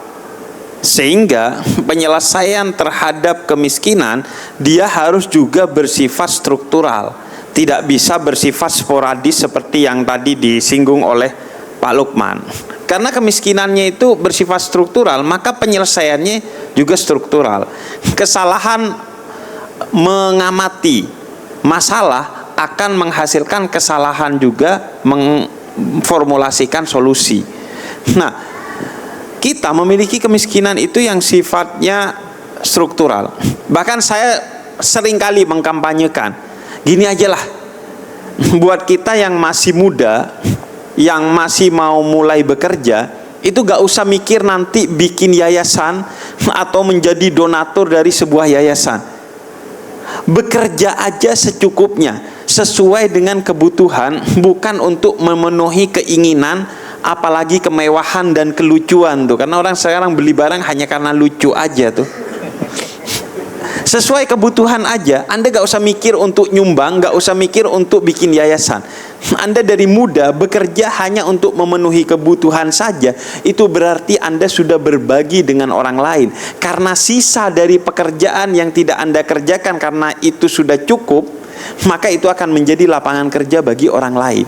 Sehingga penyelesaian terhadap kemiskinan dia harus juga bersifat struktural, tidak bisa bersifat sporadis seperti yang tadi disinggung oleh Pak Lukman. Karena kemiskinannya itu bersifat struktural, maka penyelesaiannya juga struktural. Kesalahan mengamati masalah akan menghasilkan kesalahan juga memformulasikan solusi. Nah, kita memiliki kemiskinan itu yang sifatnya struktural. Bahkan saya seringkali mengkampanyekan, gini aja lah, buat kita yang masih muda, yang masih mau mulai bekerja, itu gak usah mikir nanti bikin yayasan atau menjadi donatur dari sebuah yayasan. Bekerja aja secukupnya, sesuai dengan kebutuhan, bukan untuk memenuhi keinginan, apalagi kemewahan dan kelucuan tuh. Karena orang sekarang beli barang hanya karena lucu aja tuh. Sesuai kebutuhan aja. Anda gak usah mikir untuk nyumbang, gak usah mikir untuk bikin yayasan. Anda dari muda bekerja hanya untuk memenuhi kebutuhan saja, itu berarti Anda sudah berbagi dengan orang lain. Karena sisa dari pekerjaan yang tidak Anda kerjakan karena itu sudah cukup, maka itu akan menjadi lapangan kerja bagi orang lain.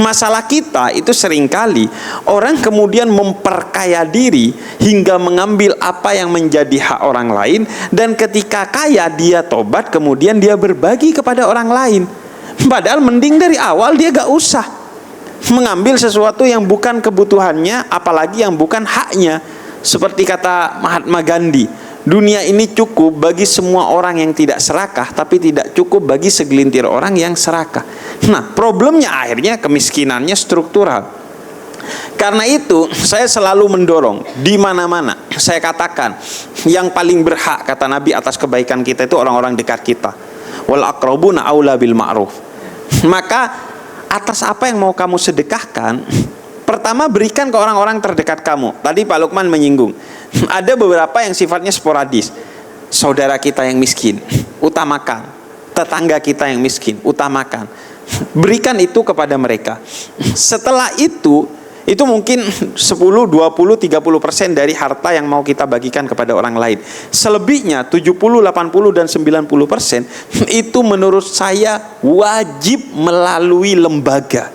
Masalah kita itu seringkali orang kemudian memperkaya diri hingga mengambil apa yang menjadi hak orang lain, dan ketika kaya dia tobat, kemudian dia berbagi kepada orang lain. Padahal mending dari awal dia gak usah mengambil sesuatu yang bukan kebutuhannya, apalagi yang bukan haknya. Seperti kata Mahatma Gandhi, dunia ini cukup bagi semua orang yang tidak serakah, tapi tidak cukup bagi segelintir orang yang serakah. Nah, problemnya akhirnya kemiskinannya struktural. Karena itu, saya selalu mendorong di mana-mana. Saya katakan, yang paling berhak kata Nabi atas kebaikan kita itu orang-orang dekat kita. Wal aqrabuna aula bil ma'ruf. Maka atas apa yang mau kamu sedekahkan, pertama berikan ke orang-orang terdekat kamu. Tadi Pak Lukman menyinggung, ada beberapa yang sifatnya sporadis. Saudara kita yang miskin, utamakan. Tetangga kita yang miskin, utamakan. Berikan itu kepada mereka. Setelah itu mungkin 10, 20, 30% dari harta yang mau kita bagikan kepada orang lain. Selebihnya 70, 80 dan 90% itu menurut saya wajib melalui lembaga.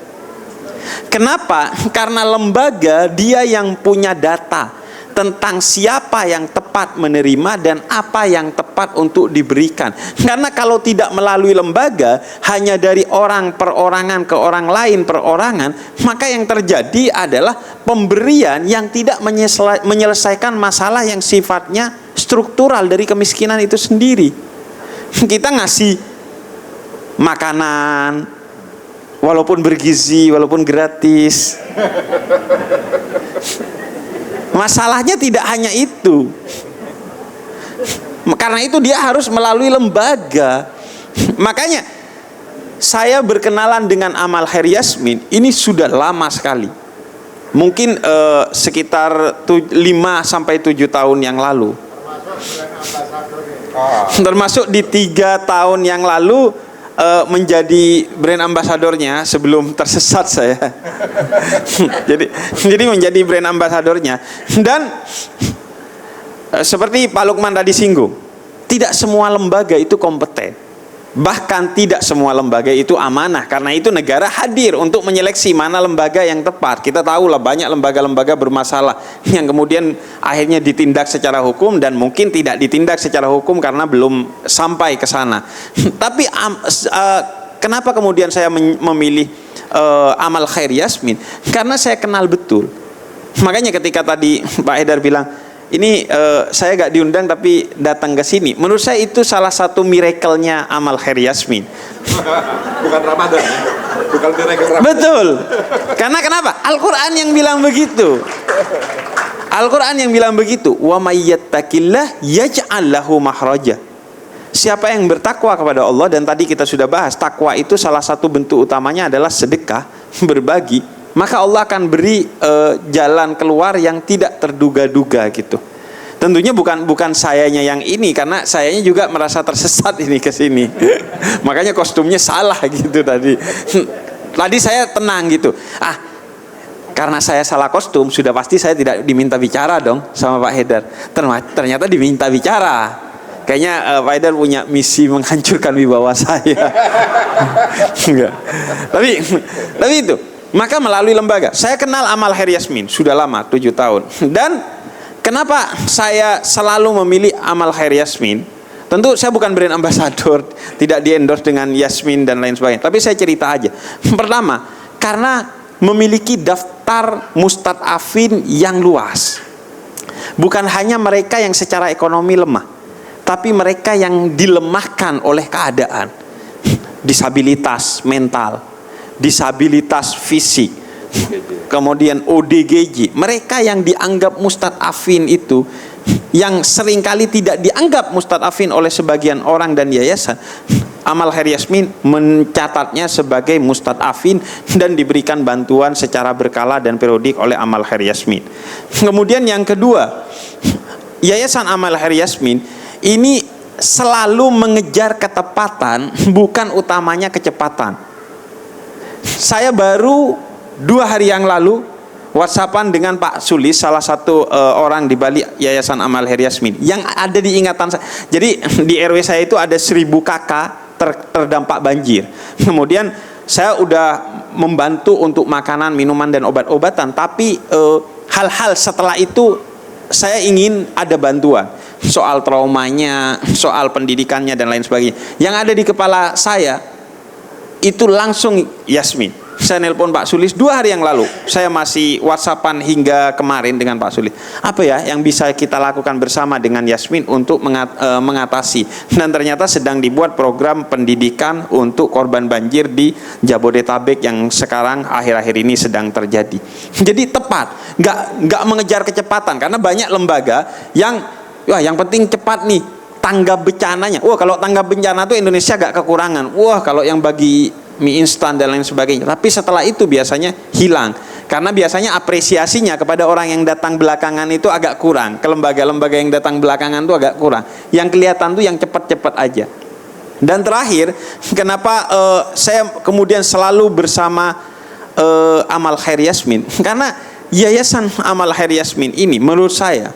Kenapa? Karena lembaga dia yang punya data tentang siapa yang tepat menerima dan apa yang tepat untuk diberikan. Karena kalau tidak melalui lembaga, hanya dari orang perorangan ke orang lain perorangan, maka yang terjadi adalah pemberian yang tidak menyelesaikan masalah yang sifatnya struktural dari kemiskinan itu sendiri. Kita ngasih makanan walaupun bergizi, walaupun gratis. Masalahnya tidak hanya itu. Karena itu dia harus melalui lembaga. Makanya saya berkenalan dengan amal Khair Yasmin ini sudah lama sekali. Mungkin sekitar 5 sampai 7 tahun yang lalu. Termasuk di 3 tahun yang lalu menjadi brand ambasadornya sebelum tersesat saya. jadi menjadi brand ambasadornya. Dan seperti Pak Lukman tadi singgung, tidak semua lembaga itu kompeten. Bahkan tidak semua lembaga itu amanah. Karena itu negara hadir untuk menyeleksi mana lembaga yang tepat. Kita tahu lah banyak lembaga-lembaga bermasalah yang kemudian akhirnya ditindak secara hukum dan mungkin tidak ditindak secara hukum karena belum sampai ke sana. Tapi kenapa kemudian saya memilih amal Khair Yasmin? Karena saya kenal betul. Makanya ketika tadi Pak Haidar bilang, ini saya gak diundang tapi datang ke sini. Menurut saya itu salah satu miracle-nya amal Khair Yasmin. Bukan Ramadan, bukan miracle Ramadan. Betul. Karena kenapa? Al-Quran yang bilang begitu. Al-Quran yang bilang begitu. Wa may yattaqillah yaj'al lahu makhraja. Siapa yang bertakwa kepada Allah, dan tadi kita sudah bahas, takwa itu salah satu bentuk utamanya adalah sedekah, berbagi. Maka Allah akan beri jalan keluar yang tidak terduga-duga gitu. Tentunya bukan sayanya yang ini, karena sayanya juga merasa tersesat ini ke sini. Makanya kostumnya salah gitu tadi. Tadi saya tenang gitu. Karena saya salah kostum, sudah pasti saya tidak diminta bicara dong sama Pak Haidar. Ternyata diminta bicara. Kayaknya Pak Haidar punya misi menghancurkan wibawa saya. Enggak. Tapi itu. Maka melalui lembaga. Saya kenal amal Khair Yasmin sudah lama, 7 tahun. Dan kenapa saya selalu memilih amal Khair Yasmin? Tentu saya bukan brand ambassador, tidak di-endorse dengan Yasmin dan lain sebagainya. Tapi saya cerita aja. Pertama, karena memiliki daftar mustad'afin yang luas. Bukan hanya mereka yang secara ekonomi lemah, tapi mereka yang dilemahkan oleh keadaan. Disabilitas mental, disabilitas fisik, kemudian ODGJ. Mereka yang dianggap mustad'afin itu, yang seringkali tidak dianggap mustad'afin oleh sebagian orang dan yayasan, amal Khair Yasmin mencatatnya sebagai mustad'afin dan diberikan bantuan secara berkala dan periodik oleh amal Khair Yasmin. Kemudian yang kedua, yayasan amal Khair Yasmin ini selalu mengejar ketepatan, bukan utamanya kecepatan. Saya baru 2 hari yang lalu WhatsAppan dengan Pak Sulis, salah satu orang di balik Yayasan Amal Khair Yasmin, yang ada di ingatan saya. Jadi di RW saya itu ada 1000 kakak terdampak banjir. Kemudian saya udah membantu untuk makanan, minuman dan obat-obatan. Tapi hal-hal setelah itu saya ingin ada bantuan. Soal traumanya, soal pendidikannya dan lain sebagainya. Yang ada di kepala saya itu langsung Yasmin. Saya nelpon Pak Sulis 2 hari yang lalu. Saya masih WhatsAppan hingga kemarin dengan Pak Sulis. Apa ya yang bisa kita lakukan bersama dengan Yasmin untuk mengatasi? Dan ternyata sedang dibuat program pendidikan untuk korban banjir di Jabodetabek yang sekarang akhir-akhir ini sedang terjadi. Jadi tepat, nggak mengejar kecepatan, karena banyak lembaga yang yang penting cepat nih tanggap bencananya. Wah, kalau tanggap bencana tuh Indonesia gak kekurangan. Wah, kalau yang bagi mie instan dan lain sebagainya. Tapi setelah itu biasanya hilang. Karena biasanya apresiasinya kepada orang yang datang belakangan itu agak kurang. Ke lembaga-lembaga yang datang belakangan itu agak kurang. Yang kelihatan tuh yang cepat-cepat aja. Dan terakhir, kenapa saya kemudian selalu bersama Amal Khair Yasmin? Karena Yayasan Amal Khair Yasmin ini menurut saya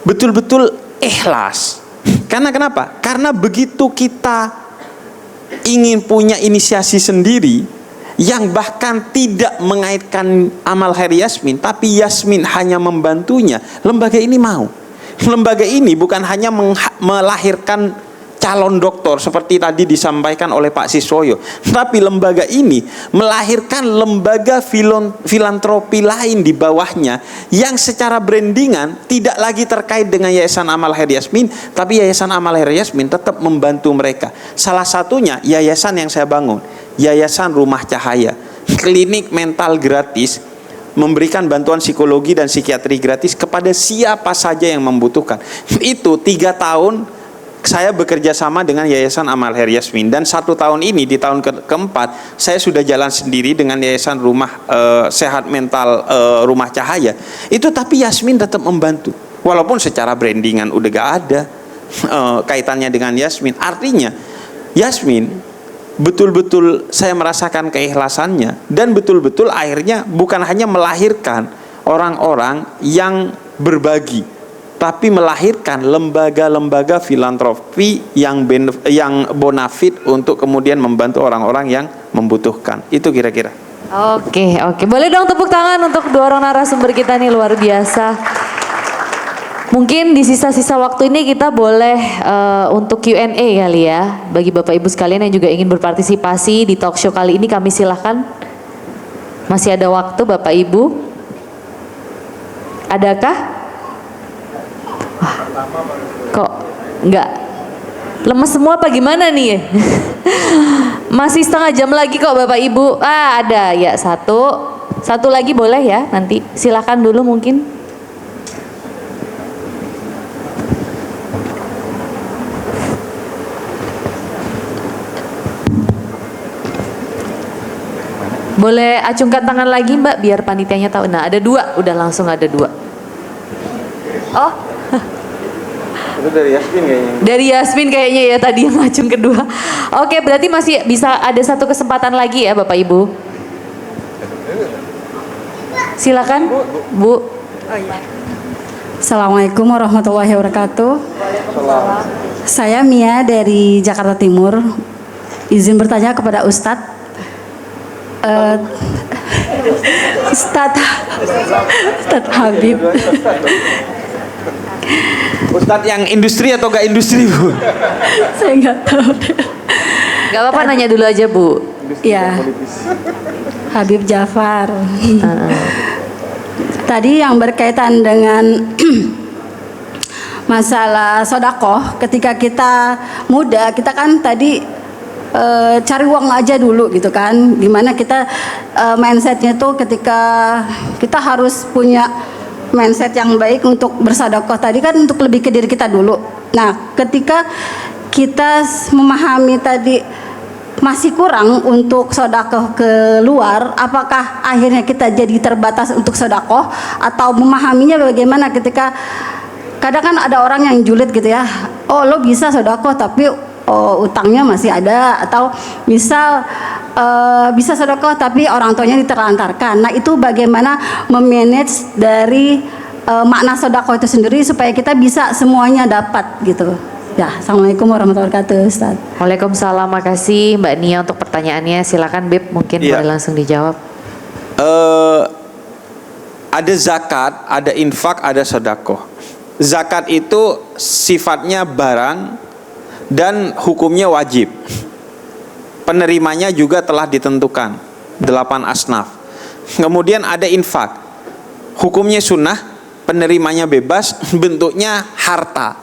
betul-betul ikhlas. Karena kenapa? Karena begitu kita ingin punya inisiasi sendiri yang bahkan tidak mengaitkan Amal Khair Yasmin, tapi Yasmin hanya membantunya, lembaga ini mau. Lembaga ini bukan hanya melahirkan calon doktor seperti tadi disampaikan oleh Pak Siswoyo, tapi lembaga ini melahirkan lembaga filantropi lain di bawahnya yang secara brandingan tidak lagi terkait dengan Yayasan Amal Khair Yasmin, tapi Yayasan Amal Khair Yasmin tetap membantu mereka. Salah satunya yayasan yang saya bangun, Yayasan Rumah Cahaya, klinik mental gratis, memberikan bantuan psikologi dan psikiatri gratis kepada siapa saja yang membutuhkan. Itu 3 tahun saya bekerja sama dengan Yayasan Amal Khair Yasmin, dan 1 tahun ini di tahun keempat saya sudah jalan sendiri dengan Yayasan Rumah Sehat Mental Rumah Cahaya. Itu tapi Yasmin tetap membantu, walaupun secara brandingan udah gak ada kaitannya dengan Yasmin. Artinya Yasmin betul-betul saya merasakan keikhlasannya, dan betul-betul akhirnya bukan hanya melahirkan orang-orang yang berbagi, tapi melahirkan lembaga-lembaga filantropi yang bonafit untuk kemudian membantu orang-orang yang membutuhkan. Itu kira-kira. Oke. Boleh dong tepuk tangan untuk 2 orang narasumber kita nih, luar biasa. Mungkin di sisa-sisa waktu ini kita boleh untuk Q&A kali ya. Bagi Bapak Ibu sekalian yang juga ingin berpartisipasi di talk show kali ini, kami silahkan. Masih ada waktu Bapak Ibu. Adakah? Wah, kok enggak? Lemes semua apa gimana nih? Masih setengah jam lagi kok Bapak Ibu. Ada ya, satu lagi boleh ya, nanti silakan dulu mungkin. Boleh acungkan tangan lagi Mbak biar panitianya tahu. Nah, ada 2, udah langsung ada 2. Oh. Itu dari Yasmin kayaknya. Dari Yasmin kayaknya ya tadi yang acung kedua. Oke, berarti masih bisa ada 1 kesempatan lagi ya Bapak Ibu. Silakan Bu. Assalamualaikum warahmatullahi wabarakatuh. Saya Mia dari Jakarta Timur. Izin bertanya kepada Ustadz. Ustadz Habib. Ustadz yang industri atau gak industri Bu? Saya nggak tahu. Gak apa-apa, nanya dulu aja Bu. Ya, Habib Jafar. Tadi yang berkaitan dengan masalah sodakoh, ketika kita muda, kita kan tadi cari uang aja dulu gitu kan, dimana kita mindsetnya tuh ketika kita harus punya mindset yang baik untuk bersedekah tadi kan, untuk lebih ke diri kita dulu. Nah, ketika kita memahami tadi masih kurang untuk sedekah ke luar, apakah akhirnya kita jadi terbatas untuk sedekah, atau memahaminya bagaimana ketika kadang kan ada orang yang julid gitu ya, oh lo bisa sedekah tapi utangnya masih ada, atau misal bisa sedekah tapi orang tuanya diterlantarkan. Nah, itu bagaimana memanage dari makna sedekah itu sendiri supaya kita bisa semuanya dapat gitu. Ya, Assalamualaikum warahmatullahi wabarakatuh Ustaz. Waalaikumsalam, makasih Mbak Nia untuk pertanyaannya. Silakan Beb, mungkin boleh langsung dijawab. Ada zakat, ada infak, ada sedekah. Zakat itu sifatnya barang dan hukumnya wajib. Penerimanya juga telah ditentukan 8 asnaf. Kemudian ada infak, hukumnya sunnah, penerimanya bebas, bentuknya harta.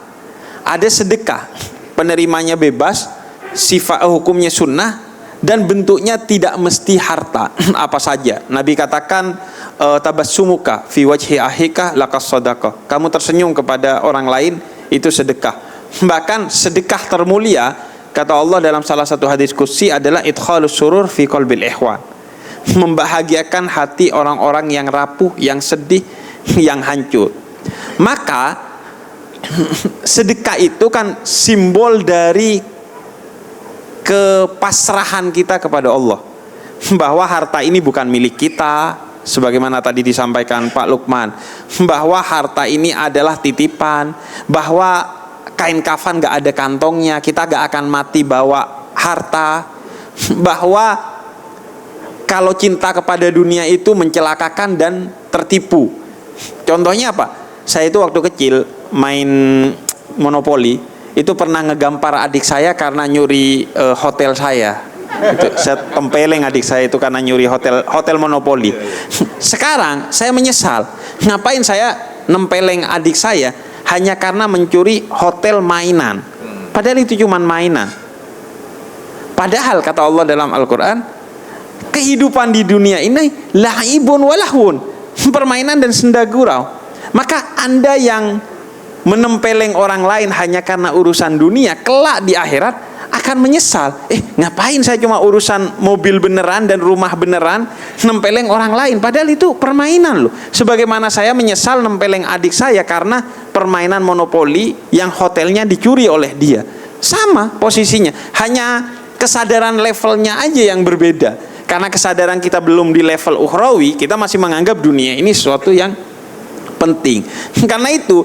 Ada sedekah, penerimanya bebas, sifat hukumnya sunnah, dan bentuknya tidak mesti harta. Apa saja Nabi katakan, tabassumuka fi wajhi ahika lakas sadaqah. Kamu tersenyum kepada orang lain itu sedekah. Bahkan sedekah termulia, kata Allah dalam salah satu hadis qudsi, adalah idkhalus surur fi qalbil ikhwan, membahagiakan hati orang-orang yang rapuh, yang sedih, yang hancur. Maka sedekah itu kan simbol dari kepasrahan kita kepada Allah. Bahwa harta ini bukan milik kita, sebagaimana tadi disampaikan Pak Lukman. Bahwa harta ini adalah titipan. Bahwa kain kafan gak ada kantongnya, kita gak akan mati bawa harta. Bahwa kalau cinta kepada dunia itu mencelakakan dan tertipu. Contohnya apa? Saya itu waktu kecil main monopoli, itu pernah ngegampar adik saya karena nyuri hotel saya. Saya tempeleng adik saya itu karena nyuri hotel monopoli. Sekarang saya menyesal, ngapain saya nempeleng adik saya hanya karena mencuri hotel mainan, padahal itu cuma mainan. Padahal kata Allah dalam Al-Quran, kehidupan di dunia ini la'ibun walahun, permainan dan senda gurau. Maka Anda yang menempeleng orang lain hanya karena urusan dunia, kelak di akhirat akan menyesal. Ngapain saya cuma urusan mobil beneran dan rumah beneran nempeleng orang lain, padahal itu permainan loh. Sebagaimana saya menyesal nempeleng adik saya karena permainan monopoli yang hotelnya dicuri oleh dia. Sama posisinya, hanya kesadaran levelnya aja yang berbeda. Karena kesadaran kita belum di level ukhrawi, kita masih menganggap dunia ini sesuatu yang penting. Karena itu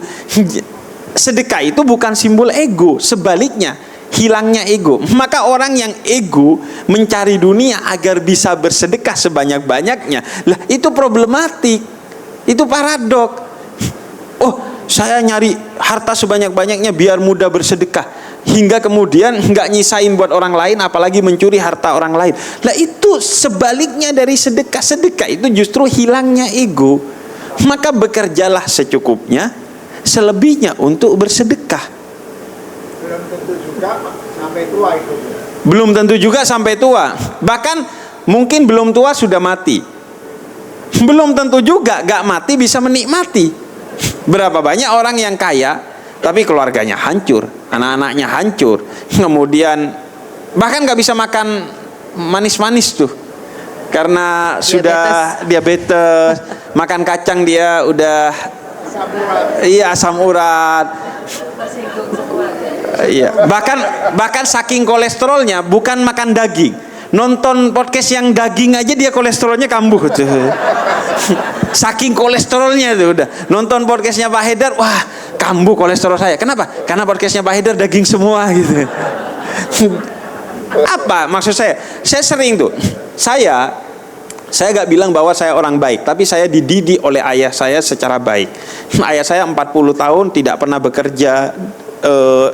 sedekah itu bukan simbol ego, sebaliknya hilangnya ego. Maka orang yang ego mencari dunia agar bisa bersedekah sebanyak-banyaknya, lah itu problematik, itu paradok. Oh, saya nyari harta sebanyak-banyaknya biar mudah bersedekah, hingga kemudian nggak nyisain buat orang lain, apalagi mencuri harta orang lain. Lah itu sebaliknya dari sedekah. Sedekah itu justru hilangnya ego. Maka bekerjalah secukupnya, selebihnya untuk bersedekah. Belum tentu juga sampai tua itu. Belum tentu juga sampai tua. Bahkan mungkin belum tua sudah mati. Belum tentu juga gak mati bisa menikmati. Berapa banyak orang yang kaya tapi keluarganya hancur, anak-anaknya hancur, kemudian bahkan gak bisa makan manis-manis tuh karena sudah diabetes. Makan kacang dia udah asam urat. Iya, bahkan saking kolesterolnya bukan makan daging, nonton podcast yang daging aja dia kolesterolnya kambuh tuh. Saking kolesterolnya itu udah nonton podcastnya Pak Haidar, wah kambuh kolesterol saya. Kenapa? Karena podcastnya Pak Haidar daging semua gitu. Apa maksud saya? Saya sering tuh, saya gak bilang bahwa saya orang baik, tapi saya dididik oleh ayah saya secara baik. Ayah saya 40 tahun tidak pernah bekerja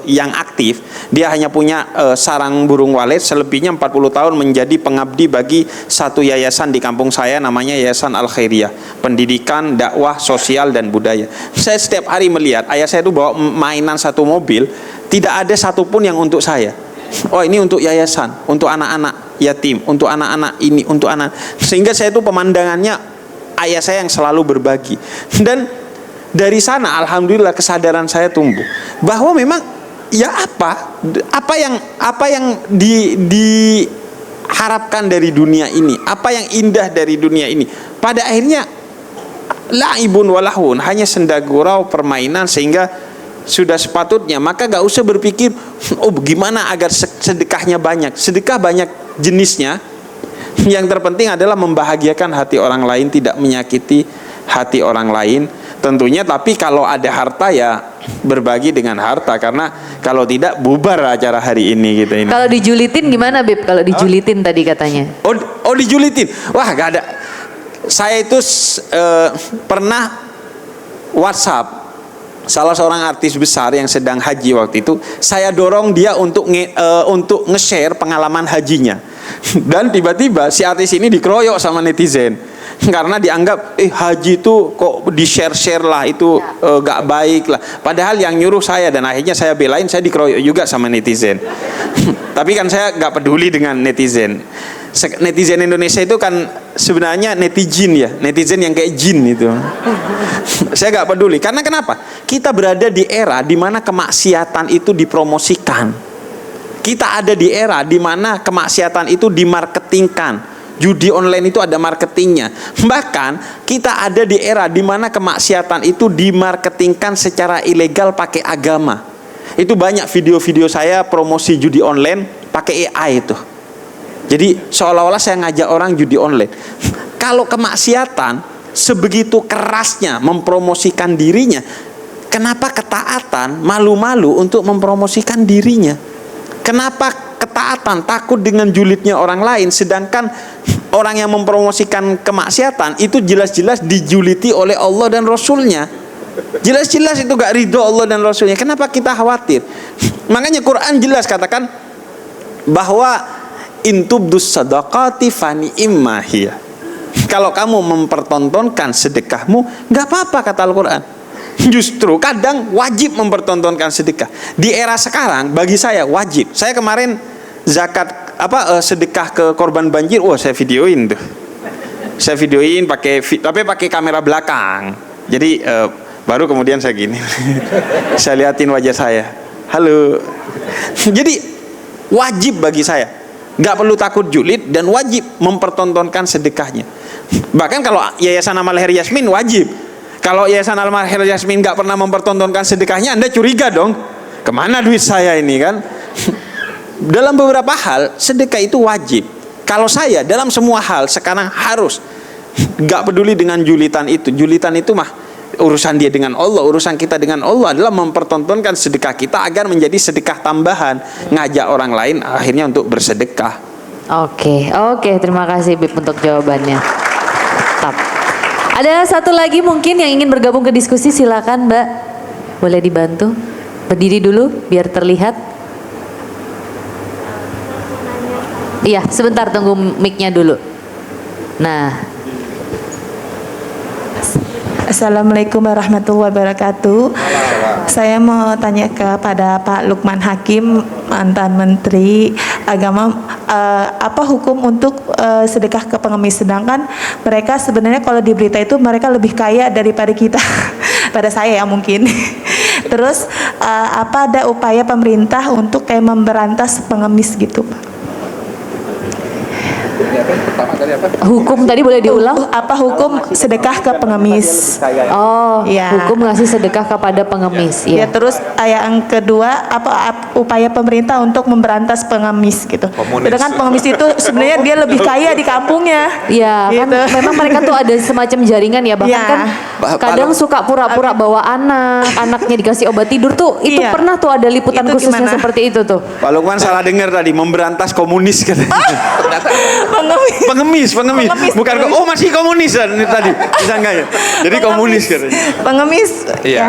yang aktif. Dia hanya punya sarang burung walet. Selebihnya 40 tahun menjadi pengabdi bagi satu yayasan di kampung saya, namanya Yayasan Al-Khairiyah, pendidikan, dakwah, sosial dan budaya. Saya setiap hari melihat ayah saya itu bawa mainan satu mobil, tidak ada satupun yang untuk saya. Oh, ini untuk yayasan, untuk anak-anak yatim, untuk anak-anak ini, untuk anak. Sehingga saya itu pemandangannya ayah saya yang selalu berbagi. Dan dari sana alhamdulillah kesadaran saya tumbuh bahwa memang ya apa yang diharapkan dari dunia ini, apa yang indah dari dunia ini, pada akhirnya la'ibun walahun, hanya senda gurau, permainan. Sehingga sudah sepatutnya, maka gak usah berpikir oh gimana agar sedekahnya banyak. Sedekah banyak jenisnya, yang terpenting adalah membahagiakan hati orang lain, tidak menyakiti hati orang lain tentunya. Tapi kalau ada harta ya berbagi dengan harta, karena kalau tidak bubar acara hari ini gitu. Kalau dijulitin gimana Beb? Kalau dijulitin tadi katanya. Oh dijulitin, wah gak ada. Saya itu pernah WhatsApp salah seorang artis besar yang sedang haji waktu itu. Saya dorong dia untuk nge-share pengalaman hajinya. Dan tiba-tiba si artis ini dikeroyok sama netizen. Karena dianggap haji itu kok di-share-share lah, itu gak baik lah. Padahal yang nyuruh saya, dan akhirnya saya belain, saya dikeroyok juga sama netizen. Tapi kan saya gak peduli dengan netizen. Netizen Indonesia itu kan sebenarnya netizen ya, netizen yang kayak jin itu. Saya gak peduli, karena kenapa? Kita berada di era di mana kemaksiatan itu dipromosikan. Kita ada di era di mana kemaksiatan itu dimarketingkan. Judi online itu ada marketingnya. Bahkan kita ada di era di mana kemaksiatan itu dimarketingkan secara ilegal pakai agama. Itu banyak video-video saya promosi judi online. pakai AI itu. Jadi seolah-olah saya ngajak orang judi online. Kalau kemaksiatan sebegitu kerasnya mempromosikan dirinya, kenapa ketaatan malu-malu untuk mempromosikan dirinya? Kenapa ketaatan takut dengan julidnya orang lain, sedangkan orang yang mempromosikan kemaksiatan itu jelas-jelas dijuliti oleh Allah dan Rasulnya. Jelas-jelas itu gak ridho Allah dan Rasulnya. Kenapa kita khawatir? Makanya Quran jelas katakan bahwa intubdus sadaqati fani immahiyah. Kalau kamu mempertontonkan sedekahmu, gak apa-apa kata Al-Quran. Justru kadang wajib mempertontonkan sedekah. Di era sekarang bagi saya wajib. Saya kemarin zakat sedekah ke korban banjir, saya videoin tuh. Saya videoin tapi pakai kamera belakang. Jadi baru kemudian saya gini. Saya liatin wajah saya. Halo. Jadi wajib bagi saya. Gak perlu takut julid dan wajib mempertontonkan sedekahnya. Bahkan kalau Yayasan Amal Khair Yasmin wajib. Kalau Yayasan Amal Khair Yasmin gak pernah mempertontonkan sedekahnya, Anda curiga dong. Kemana duit saya ini kan? Dalam beberapa hal sedekah itu wajib. Kalau saya dalam semua hal sekarang harus. Gak peduli dengan julitan itu. Julitan itu mah urusan dia dengan Allah. Urusan kita dengan Allah adalah mempertontonkan sedekah kita agar menjadi sedekah tambahan, ngajak orang lain akhirnya untuk bersedekah. Oke, terima kasih Bib untuk jawabannya. Tap. Ada satu lagi mungkin yang ingin bergabung ke diskusi, silakan Mbak. Boleh dibantu? Berdiri dulu biar terlihat. Iya, sebentar tunggu mic-nya dulu. Nah. Assalamualaikum warahmatullahi wabarakatuh. Saya mau tanya kepada Pak Lukman Hakim, mantan Menteri Agama, apa hukum untuk sedekah ke pengemis? Sedangkan mereka sebenarnya kalau di berita itu mereka lebih kaya daripada kita, pada saya ya mungkin. Terus apa ada upaya pemerintah untuk kayak memberantas pengemis gitu, Pak? Hukum tadi boleh diulang? Apa hukum sedekah ke pengemis? Oh, ya. Hukum ngasih sedekah kepada pengemis. Ya, terus yang kedua apa upaya pemerintah untuk memberantas pengemis gitu. Sedangkan pengemis itu sebenarnya dia lebih kaya di kampungnya. Iya, gitu. kan memang mereka tuh ada semacam jaringan ya, bahkan kan kadang suka pura-pura bawa anaknya dikasih obat tidur tuh. Itu pernah tuh ada liputan Itu khususnya gimana? seperti itu tuh. Pak Lukman salah dengar tadi, memberantas komunis katanya. Pengemis. Bukan masih komunis ini tadi. Disangkanya. Jadi komunis katanya. Pengemis. Iya.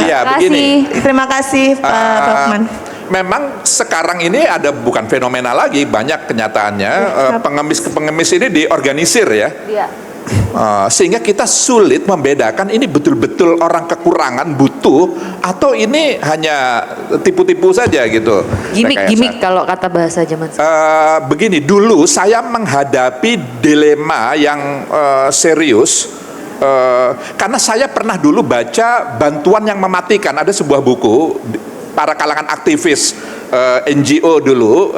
Iya, begini. Terima kasih Pak Lukman. Memang sekarang ini ada bukan fenomena lagi, banyak kenyataannya pengemis ini diorganisir ya. Iya. Sehingga kita sulit membedakan ini betul-betul orang kekurangan butuh atau ini hanya tipu-tipu saja gitu. Gimik kalau kata bahasa zaman begini, dulu saya menghadapi dilema yang serius karena saya pernah dulu baca Bantuan yang Mematikan, ada sebuah buku para kalangan aktivis NGO dulu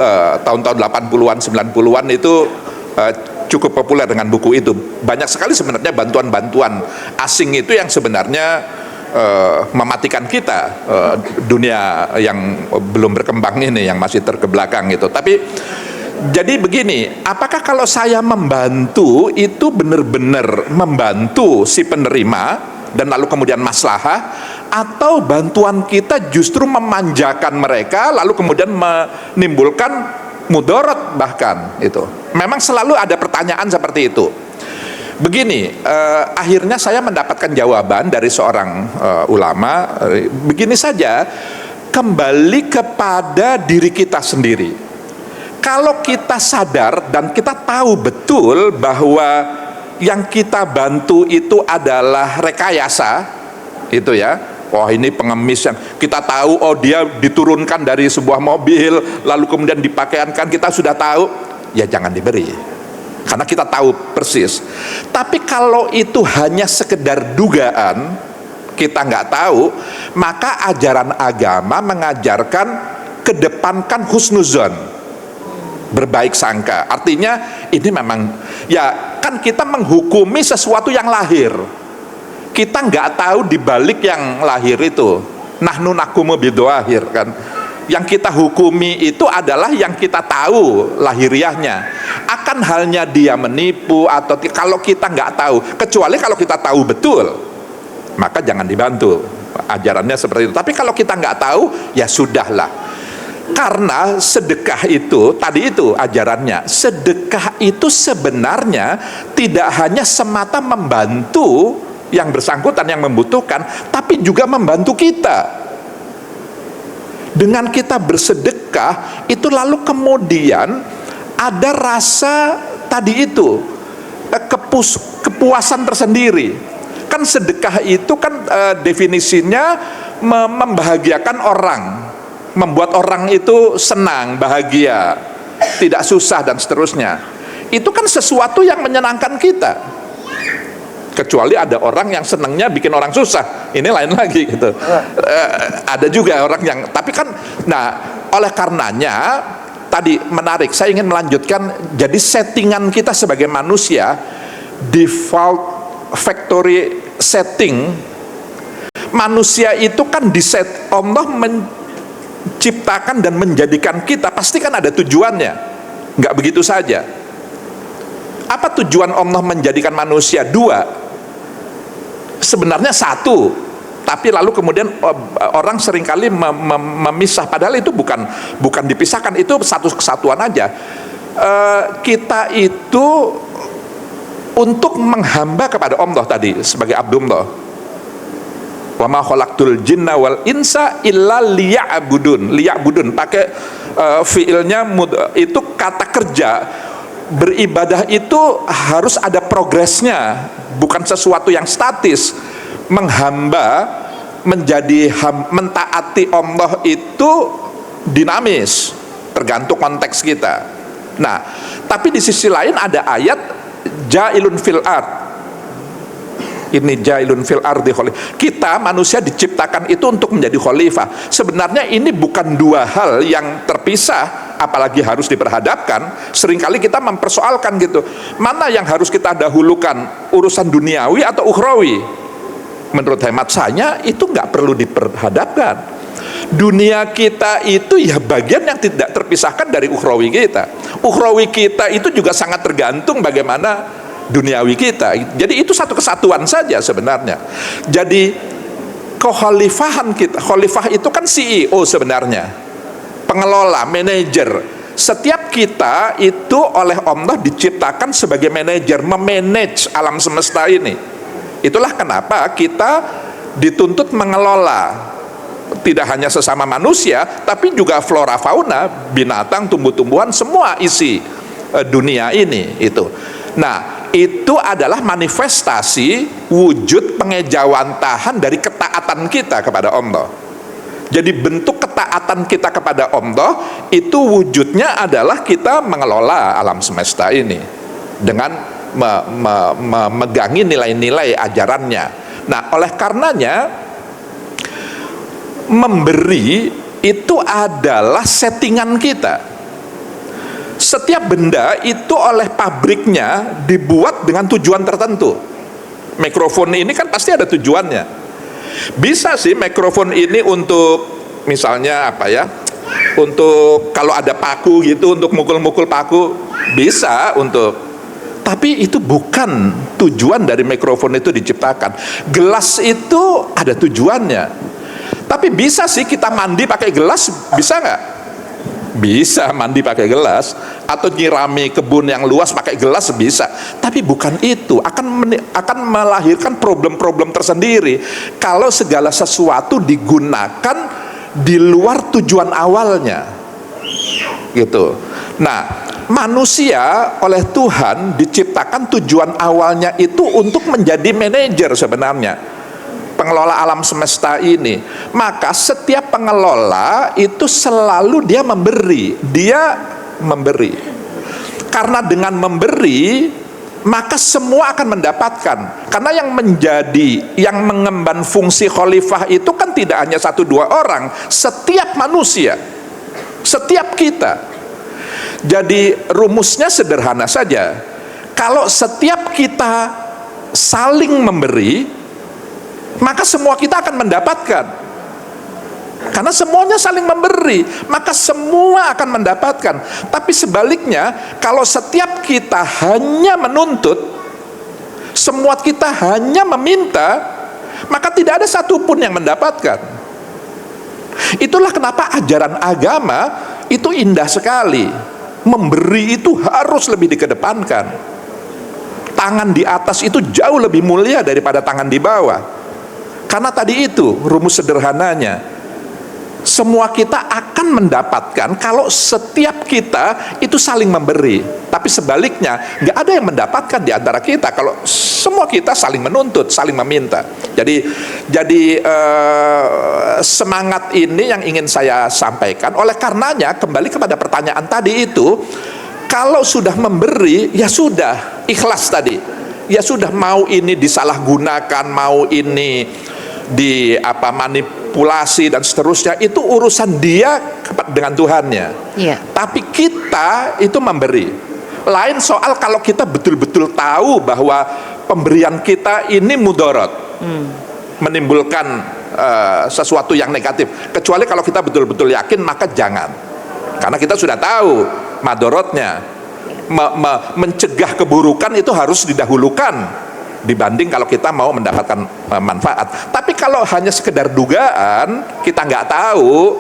tahun-tahun 80-an 90-an itu cukup populer dengan buku itu. Banyak sekali sebenarnya bantuan-bantuan asing itu yang sebenarnya mematikan kita, dunia yang belum berkembang ini, yang masih terkebelakang gitu. Tapi jadi begini, apakah kalau saya membantu itu benar-benar membantu si penerima dan lalu kemudian maslahah, atau bantuan kita justru memanjakan mereka lalu kemudian menimbulkan mudarat bahkan itu. Memang selalu ada pertanyaan seperti itu. Begini, akhirnya saya mendapatkan jawaban dari seorang ulama, begini saja, kembali kepada diri kita sendiri. Kalau kita sadar dan kita tahu betul bahwa yang kita bantu itu adalah rekayasa, itu ya, wah ini pengemis yang kita tahu, oh dia diturunkan dari sebuah mobil lalu kemudian dipakaiankan, kita sudah tahu, ya jangan diberi karena kita tahu persis. Tapi kalau itu hanya sekedar dugaan, kita nggak tahu, maka ajaran agama mengajarkan kedepankan husnuzon, berbaik sangka. Artinya ini memang ya kan kita menghukumi sesuatu yang lahir, kita nggak tahu dibalik yang lahir itu. Nahnu nakumu bidoahir kan. Yang kita hukumi itu adalah yang kita tahu lahiriahnya. Akan halnya dia menipu atau kalau kita nggak tahu, kecuali kalau kita tahu betul, maka jangan dibantu. Ajarannya seperti itu. Tapi kalau kita nggak tahu, ya sudahlah. Karena sedekah itu, tadi itu ajarannya, sedekah itu sebenarnya tidak hanya semata membantu yang bersangkutan, yang membutuhkan, tapi juga membantu kita. Dengan kita bersedekah itu lalu kemudian ada rasa tadi itu kepuasan tersendiri. Kan sedekah itu kan definisinya membahagiakan orang, membuat orang itu senang, bahagia, tidak susah dan seterusnya. Itu kan sesuatu yang menyenangkan kita. Kecuali ada orang yang senangnya bikin orang susah, ini lain lagi gitu. Ada juga orang yang, tapi kan, nah oleh karenanya tadi menarik, saya ingin melanjutkan. Jadi settingan kita sebagai manusia, default factory setting manusia itu kan diset, Allah menciptakan dan menjadikan kita, pasti kan ada tujuannya, nggak begitu saja. Apa tujuan Allah menjadikan manusia? Dua. Sebenarnya satu, tapi lalu kemudian orang seringkali memisah, padahal itu bukan dipisahkan, itu satu kesatuan aja. Kita itu untuk menghamba kepada Allah tadi sebagai Abdullah. Wa ma khalaqtul jinna wal insa illa liya'budun. Liya'budun pakai fiilnya itu kata kerja. Beribadah itu harus ada progresnya, bukan sesuatu yang statis. Menghamba, menjadi mentaati Allah itu dinamis, tergantung konteks kita. Nah, tapi di sisi lain ada ayat ja'ilun fil ard. Ini ja'ilun fil ardi khalifah. Kita manusia diciptakan itu untuk menjadi khalifah. Sebenarnya ini bukan dua hal yang terpisah, apalagi harus diperhadapkan. Seringkali kita mempersoalkan gitu, mana yang harus kita dahulukan, urusan duniawi atau ukhrawi? Menurut hemat saya itu nggak perlu diperhadapkan. Dunia kita itu ya bagian yang tidak terpisahkan dari ukhrawi kita. Ukhrawi kita itu juga sangat tergantung bagaimana duniawi kita. Jadi itu satu kesatuan saja sebenarnya. Jadi kekhalifahan kita, khalifah itu kan CEO sebenarnya, pengelola, manajer. Setiap kita itu oleh Allah diciptakan sebagai manajer, memanage alam semesta ini. Itulah kenapa kita dituntut mengelola tidak hanya sesama manusia, tapi juga flora fauna, binatang, tumbuh-tumbuhan, semua isi dunia ini itu. Nah, itu adalah manifestasi wujud pengejawantahan dari ketaatan kita kepada Allah. Jadi bentuk ketaatan kita kepada Allah itu wujudnya adalah kita mengelola alam semesta ini dengan memegangi nilai-nilai ajarannya. Nah, oleh karenanya memberi itu adalah settingan kita. Setiap benda itu oleh pabriknya dibuat dengan tujuan tertentu. Mikrofon ini kan pasti ada tujuannya. Bisa sih mikrofon ini untuk misalnya apa ya, untuk kalau ada paku gitu, untuk mukul-mukul paku, bisa untuk. Tapi itu bukan tujuan dari mikrofon itu diciptakan. Gelas itu ada tujuannya. Tapi bisa sih kita mandi pakai gelas, bisa nggak? Bisa mandi pakai gelas, atau nyirami kebun yang luas pakai gelas bisa. Tapi bukan itu, akan melahirkan problem-problem tersendiri kalau segala sesuatu digunakan di luar tujuan awalnya. Gitu. Nah, manusia oleh Tuhan diciptakan tujuan awalnya itu untuk menjadi manajer sebenarnya, pengelola alam semesta ini. Maka setiap pengelola itu selalu dia memberi. Karena dengan memberi, maka semua akan mendapatkan. Karena yang mengemban fungsi khalifah itu kan tidak hanya 1-2 orang, setiap manusia, setiap kita. Jadi rumusnya sederhana saja. Kalau setiap kita saling memberi, maka semua kita akan mendapatkan. Karena semuanya saling memberi, maka semua akan mendapatkan. Tapi sebaliknya, kalau setiap kita hanya menuntut, semua kita hanya meminta, maka tidak ada satupun yang mendapatkan. Itulah kenapa ajaran agama itu indah sekali. Memberi itu harus lebih dikedepankan. Tangan di atas itu jauh lebih mulia daripada tangan di bawah. Karena tadi itu rumus sederhananya. Semua kita akan mendapatkan kalau setiap kita itu saling memberi. Tapi sebaliknya, nggak ada yang mendapatkan di antara kita kalau semua kita saling menuntut, saling meminta. Jadi semangat ini yang ingin saya sampaikan. Oleh karenanya, kembali kepada pertanyaan tadi itu, kalau sudah memberi, ya sudah, ikhlas tadi. Ya sudah, mau ini disalahgunakan, mau ini manipulasi dan seterusnya, itu urusan dia dengan Tuhannya. Tapi kita itu memberi. Lain soal kalau kita betul-betul tahu bahwa pemberian kita ini mudorot, menimbulkan sesuatu yang negatif. Kecuali kalau kita betul-betul yakin, maka jangan. Karena kita sudah tahu madorotnya. Mencegah keburukan itu harus didahulukan dibanding kalau kita mau mendapatkan manfaat. Tapi kalau hanya sekedar dugaan, kita nggak tahu,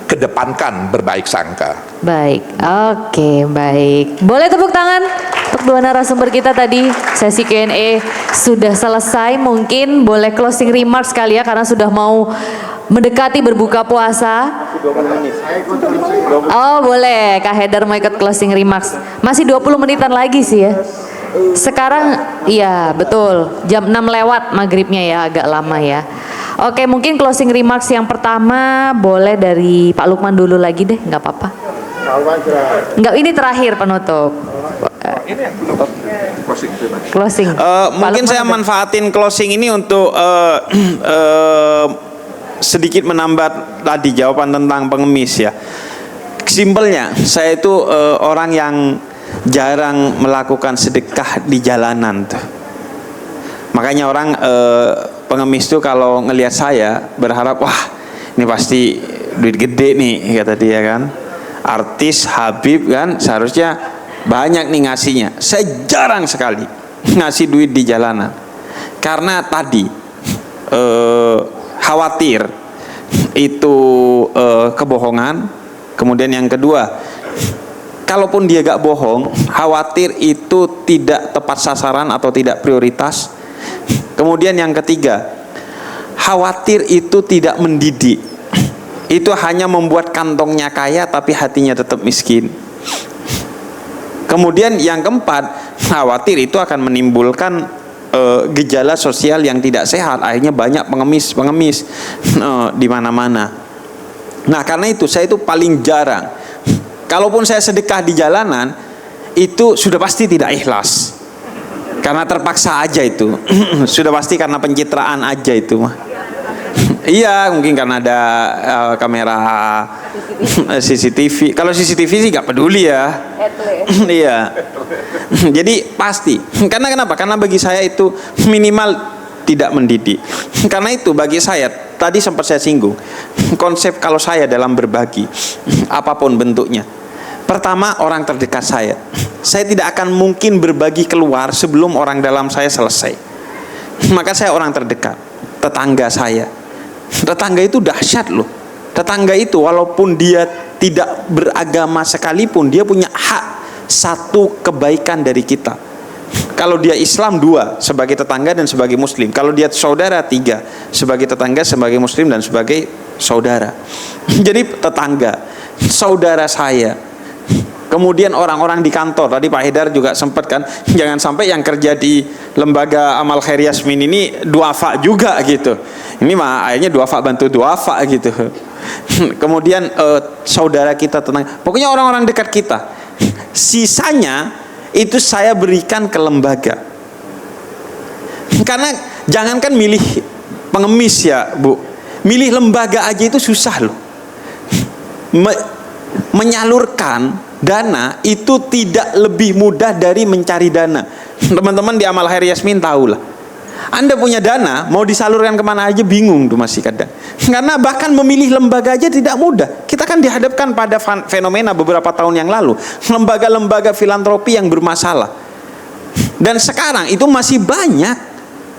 kedepankan berbaik sangka. Baik, oke, baik. Boleh tepuk tangan untuk dua narasumber kita tadi. Sesi Q&A sudah selesai. Mungkin boleh closing remarks kali ya, karena sudah mau mendekati berbuka puasa. Oh boleh, Kak Haidar mau ikut closing remarks. Masih 20 menitan lagi sih ya. Sekarang iya betul, jam 6 lewat maghribnya ya, agak lama ya. Oke, mungkin closing remarks yang pertama boleh dari Pak Lukman dulu lagi deh, nggak apa-apa. Enggak, ini terakhir penutup. Closing. Mungkin saya manfaatin closing ini untuk sedikit menambah tadi jawaban tentang pengemis ya. Simpelnya, saya itu orang yang jarang melakukan sedekah di jalanan tuh. Makanya orang pengemis tuh kalau ngelihat saya berharap, wah ini pasti duit gede nih, kata dia kan. Artis Habib kan seharusnya banyak nih ngasihnya. Saya jarang sekali ngasih duit di jalanan. Karena tadi khawatir itu kebohongan. Kemudian yang kedua, kalaupun dia gak bohong, khawatir itu tidak tepat sasaran atau tidak prioritas. Kemudian yang ketiga, khawatir itu tidak mendidik. Itu hanya membuat kantongnya kaya tapi hatinya tetap miskin. Kemudian yang keempat, khawatir itu akan menimbulkan gejala sosial yang tidak sehat. Akhirnya banyak pengemis di mana-mana. Nah karena itu saya itu paling jarang. Kalaupun saya sedekah di jalanan, itu sudah pasti tidak ikhlas. Karena terpaksa aja itu. Sudah pasti karena pencitraan aja itu mah. Iya, mungkin karena ada kamera CCTV. Kalau CCTV sih gak peduli ya. Iya. Jadi pasti. Karena kenapa? Karena bagi saya itu minimal tidak mendidik. Karena itu bagi saya, tadi sempat saya singgung, konsep kalau saya dalam berbagi, apapun bentuknya. Pertama, orang terdekat saya. Saya tidak akan mungkin berbagi keluar sebelum orang dalam saya selesai. Maka saya orang terdekat, tetangga saya. Tetangga itu dahsyat loh. Tetangga itu walaupun dia tidak beragama sekalipun, dia punya hak satu kebaikan dari kita. Kalau dia Islam 2 sebagai tetangga dan sebagai muslim. Kalau dia saudara 3 sebagai tetangga, sebagai muslim dan sebagai saudara. Jadi tetangga, saudara saya. Kemudian orang-orang di kantor, tadi Pak Haidar juga sempat kan, jangan sampai yang kerja di lembaga amal khair Yasmin ini duafa juga gitu. Ini mah akhirnya duafa bantu duafa gitu. Kemudian saudara kita, tetangga, pokoknya orang-orang dekat kita. Sisanya itu saya berikan ke lembaga. Karena jangankan milih pengemis ya Bu, milih lembaga aja itu susah loh. Menyalurkan dana itu tidak lebih mudah dari mencari dana. Teman-teman di amal khair Yasmin tahu lah. Anda punya dana, mau disalurkan kemana aja bingung tuh masih kadang. Karena bahkan memilih lembaga aja tidak mudah. Kita kan dihadapkan pada fenomena beberapa tahun yang lalu, lembaga-lembaga filantropi yang bermasalah. Dan sekarang itu masih banyak.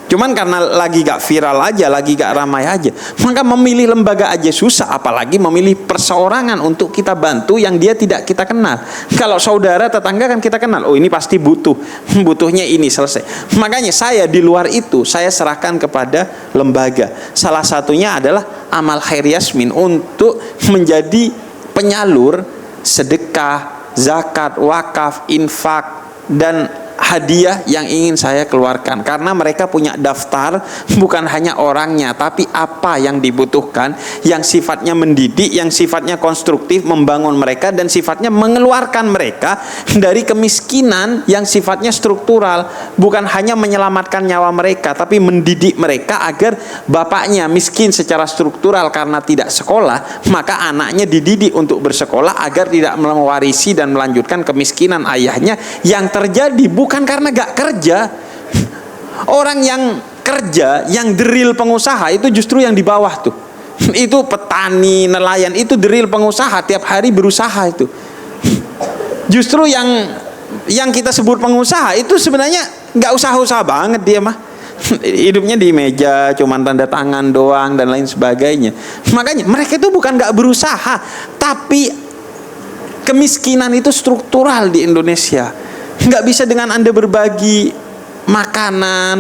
Cuman karena lagi gak viral aja, lagi gak ramai aja, maka memilih lembaga aja susah, apalagi memilih perseorangan untuk kita bantu yang dia tidak kita kenal. Kalau saudara tetangga kan kita kenal, oh ini pasti butuhnya ini, selesai. Makanya saya di luar itu, saya serahkan kepada lembaga. Salah satunya adalah Amal Khair Yasmin untuk menjadi penyalur sedekah, zakat, wakaf, infak, dan hadiah yang ingin saya keluarkan. Karena mereka punya daftar, bukan hanya orangnya, tapi apa yang dibutuhkan, yang sifatnya mendidik, yang sifatnya konstruktif, membangun mereka, dan sifatnya mengeluarkan mereka dari kemiskinan yang sifatnya struktural. Bukan hanya menyelamatkan nyawa mereka, tapi mendidik mereka agar bapaknya miskin secara struktural karena tidak sekolah, maka anaknya dididik untuk bersekolah agar tidak mewarisi dan melanjutkan kemiskinan ayahnya yang terjadi bukan karena gak kerja. Orang yang kerja, yang deril pengusaha itu justru yang di bawah tuh. Itu petani, nelayan, itu deril pengusaha, tiap hari berusaha itu. Justru yang kita sebut pengusaha itu sebenarnya gak usaha-usaha banget dia mah. Hidupnya di meja, cuman tanda tangan doang dan lain sebagainya. Makanya mereka itu bukan gak berusaha, tapi kemiskinan itu struktural di Indonesia. Nggak bisa dengan Anda berbagi makanan,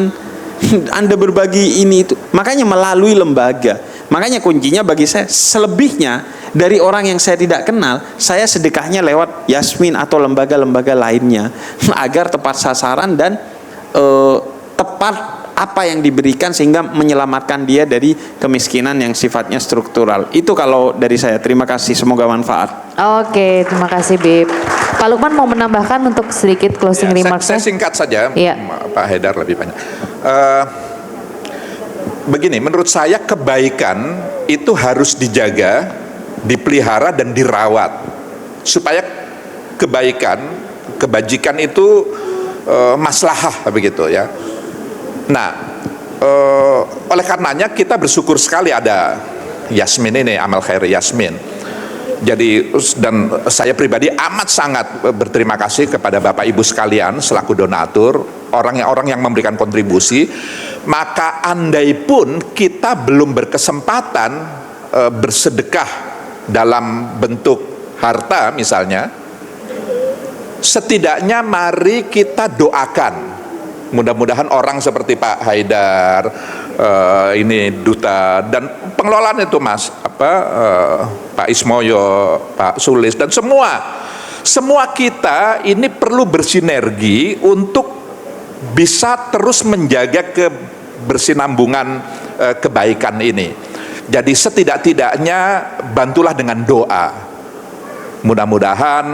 Anda berbagi ini itu. Makanya melalui lembaga. Makanya kuncinya bagi saya, selebihnya dari orang yang saya tidak kenal, saya sedekahnya lewat Yasmin atau lembaga-lembaga lainnya, agar tepat sasaran dan tepat apa yang diberikan sehingga menyelamatkan dia dari kemiskinan yang sifatnya struktural. Itu kalau dari saya. Terima kasih, semoga manfaat. Oke, terima kasih Bib. Pak Lukman mau menambahkan untuk sedikit closing remarks. Saya singkat saja, Pak Haidar lebih banyak. Begini, menurut saya kebaikan itu harus dijaga, dipelihara dan dirawat supaya kebajikan itu maslahah begitu ya. Nah, oleh karenanya kita bersyukur sekali ada Yasmin ini, Amal Khair Yasmin. Jadi, dan saya pribadi amat sangat berterima kasih kepada Bapak Ibu sekalian selaku donatur, orang yang memberikan kontribusi. Maka andai pun kita belum berkesempatan bersedekah dalam bentuk harta misalnya, setidaknya mari kita doakan. Mudah-mudahan orang seperti Pak Haidar, ini duta dan pengelolaan itu Mas, Pak Ismoyo, Pak Sulis dan semua kita ini perlu bersinergi untuk bisa terus menjaga kebersinambungan kebaikan ini. Jadi setidak-tidaknya bantulah dengan doa. Mudah-mudahan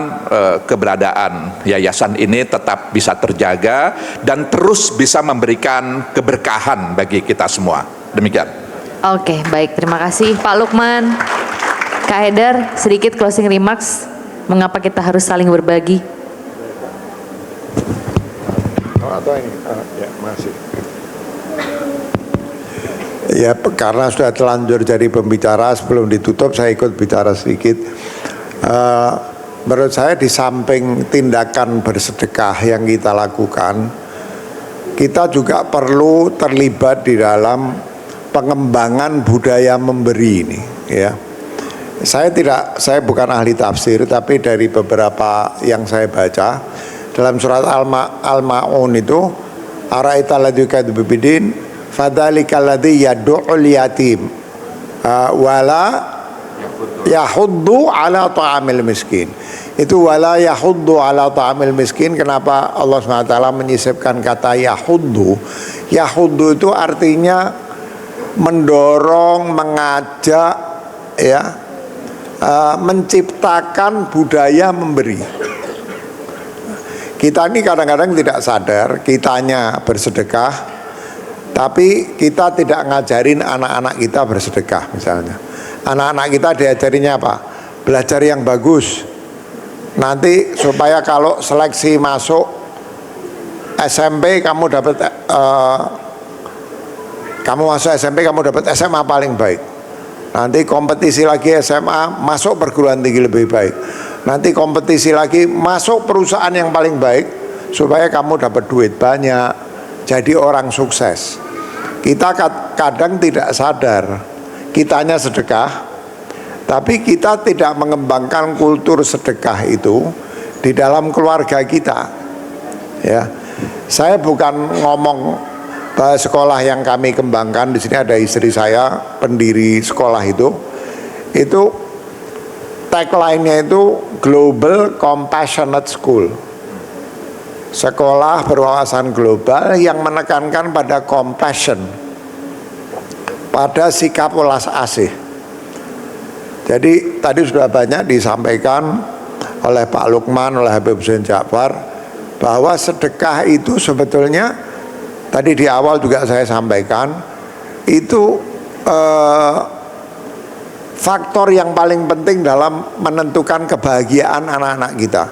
keberadaan yayasan ini tetap bisa terjaga dan terus bisa memberikan keberkahan bagi kita semua. Demikian. Oke, baik. Terima kasih Pak Lukman. Kak Haidar, sedikit closing remarks. Mengapa kita harus saling berbagi? Atau ini? Ya, masih. Ya, karena sudah telanjur jadi pembicara, sebelum ditutup saya ikut bicara sedikit. Menurut saya di samping tindakan bersedekah yang kita lakukan, kita juga perlu terlibat di dalam pengembangan budaya memberi ini ya. Saya bukan ahli tafsir, tapi dari beberapa yang saya baca dalam surat Al-Ma'un itu, ara'aita alladzi yukadzibu bid-din fadzalikal ladzi yad'ul yatim wala yahuddu ala ta'amil miskin. Itu wala yahuddu ala ta'amil miskin. Kenapa Allah SWT menyisipkan kata yahuddu? Yahuddu itu artinya mendorong, mengajak ya, menciptakan budaya memberi. Kita ini kadang-kadang tidak sadar, kitanya bersedekah, tapi kita tidak ngajarin anak-anak kita bersedekah misalnya. Anak-anak kita diajarinya apa? Belajar yang bagus. Nanti supaya kalau seleksi masuk SMP kamu dapat Kamu masuk SMP, kamu dapat SMA paling baik. Nanti kompetisi lagi SMA, masuk perguruan tinggi lebih baik. Nanti kompetisi lagi, masuk perusahaan yang paling baik, supaya kamu dapat duit banyak, jadi orang sukses. Kita kadang tidak sadar, kitanya sedekah, tapi kita tidak mengembangkan kultur sedekah itu di dalam keluarga kita. Ya, saya bukan ngomong bahwa sekolah yang kami kembangkan, di sini ada istri saya, pendiri sekolah itu tagline-nya itu Global Compassionate School. Sekolah berwawasan global yang menekankan pada compassion, pada sikap welas asih. Jadi tadi sudah banyak disampaikan oleh Pak Lukman, oleh Habib Hussein Ja'far, bahwa sedekah itu sebetulnya tadi di awal juga saya sampaikan itu faktor yang paling penting dalam menentukan kebahagiaan anak-anak kita.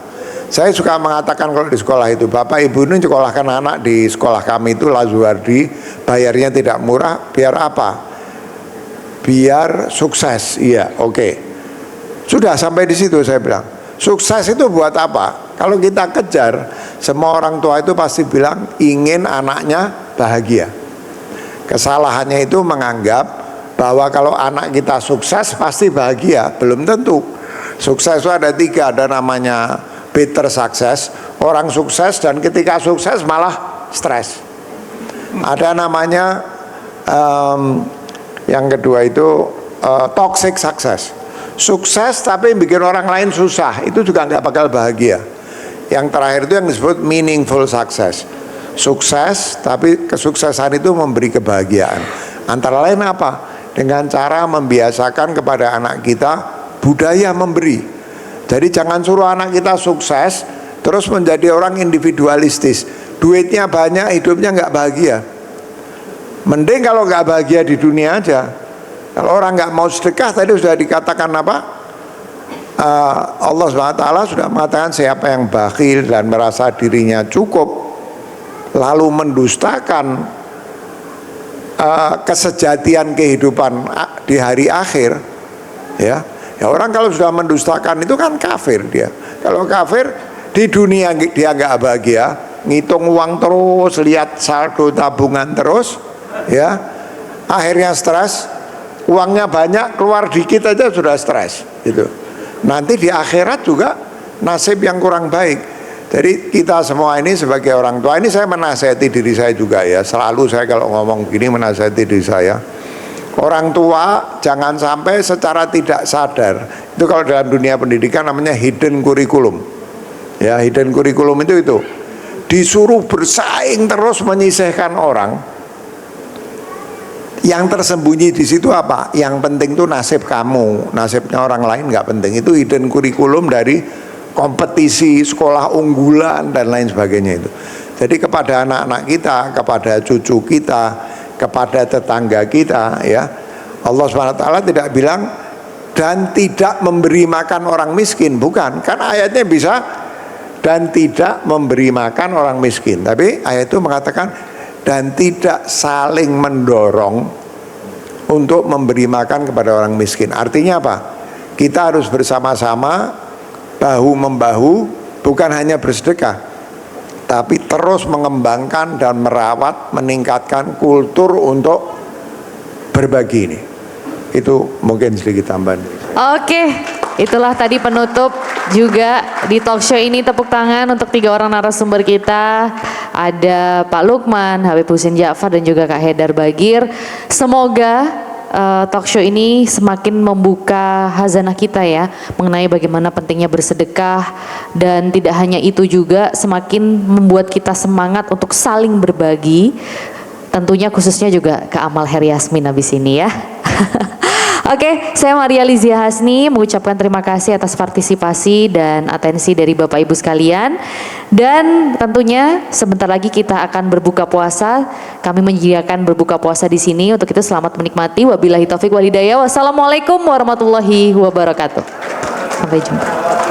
Saya suka mengatakan kalau di sekolah itu, Bapak Ibu ini sekolahkan anak di sekolah kami itu Lazuardi, bayarnya tidak murah, biar apa? Biar sukses. Iya, oke. Sudah sampai di situ saya bilang. Sukses itu buat apa? Kalau kita kejar, semua orang tua itu pasti bilang ingin anaknya bahagia. Kesalahannya itu menganggap bahwa kalau anak kita sukses pasti bahagia. Belum tentu. Sukses itu ada 3, ada namanya better success, orang sukses dan ketika sukses malah stres. Ada namanya yang kedua itu toxic success, sukses tapi bikin orang lain susah, itu juga nggak bakal bahagia. Yang terakhir itu yang disebut meaningful success, sukses tapi kesuksesan itu memberi kebahagiaan. Antara lain apa? Dengan cara membiasakan kepada anak kita budaya memberi. Jadi jangan suruh anak kita sukses terus menjadi orang individualistis, duitnya banyak, hidupnya nggak bahagia. Mending kalau nggak bahagia di dunia aja. Kalau orang nggak mau sedekah, tadi sudah dikatakan apa? Allah SWT sudah mengatakan siapa yang bakhil dan merasa dirinya cukup lalu mendustakan kesejatian kehidupan di hari akhir, ya orang kalau sudah mendustakan itu kan kafir dia. Kalau kafir di dunia dia nggak bahagia, ngitung uang terus, lihat saldo tabungan terus, ya akhirnya stres, uangnya banyak, keluar dikit aja sudah stres, gitu. Nanti di akhirat juga nasib yang kurang baik. Jadi kita semua ini sebagai orang tua, ini saya menasihati diri saya juga ya. Selalu saya kalau ngomong gini menasihati diri saya. Orang tua jangan sampai secara tidak sadar, itu kalau dalam dunia pendidikan namanya hidden curriculum. Ya, hidden curriculum itu disuruh bersaing terus menyisihkan orang. Yang tersembunyi di situ apa? Yang penting itu nasib kamu, nasibnya orang lain nggak penting. Itu hidden curriculum dari kompetisi sekolah unggulan dan lain sebagainya itu. Jadi kepada anak-anak kita, kepada cucu kita, kepada tetangga kita, ya Allah SWT tidak bilang dan tidak memberi makan orang miskin, bukan. Kan ayatnya bisa dan tidak memberi makan orang miskin, tapi ayat itu mengatakan dan tidak saling mendorong untuk memberi makan kepada orang miskin. Artinya apa? Kita harus bersama-sama bahu-membahu, bukan hanya bersedekah, tapi terus mengembangkan dan merawat, meningkatkan kultur untuk berbagi ini. Itu mungkin sedikit tambahan. Oke, itulah tadi penutup juga di talk show ini. Tepuk tangan untuk 3 orang narasumber kita. Ada Pak Lukman, Habib Hussein Ja'far dan juga Kak Haidar Bagir. Semoga talk show ini semakin membuka hazanah kita ya, mengenai bagaimana pentingnya bersedekah, dan tidak hanya itu juga semakin membuat kita semangat untuk saling berbagi, tentunya khususnya juga ke Amal Her Yasmin habis ini ya. Oke, saya Maria Lizia Hasni mengucapkan terima kasih atas partisipasi dan atensi dari Bapak Ibu sekalian. Dan tentunya sebentar lagi kita akan berbuka puasa. Kami menyediakan berbuka puasa di sini. Untuk itu selamat menikmati. Wabillahi taufik wal hidayah. Wassalamualaikum warahmatullahi wabarakatuh. Sampai jumpa.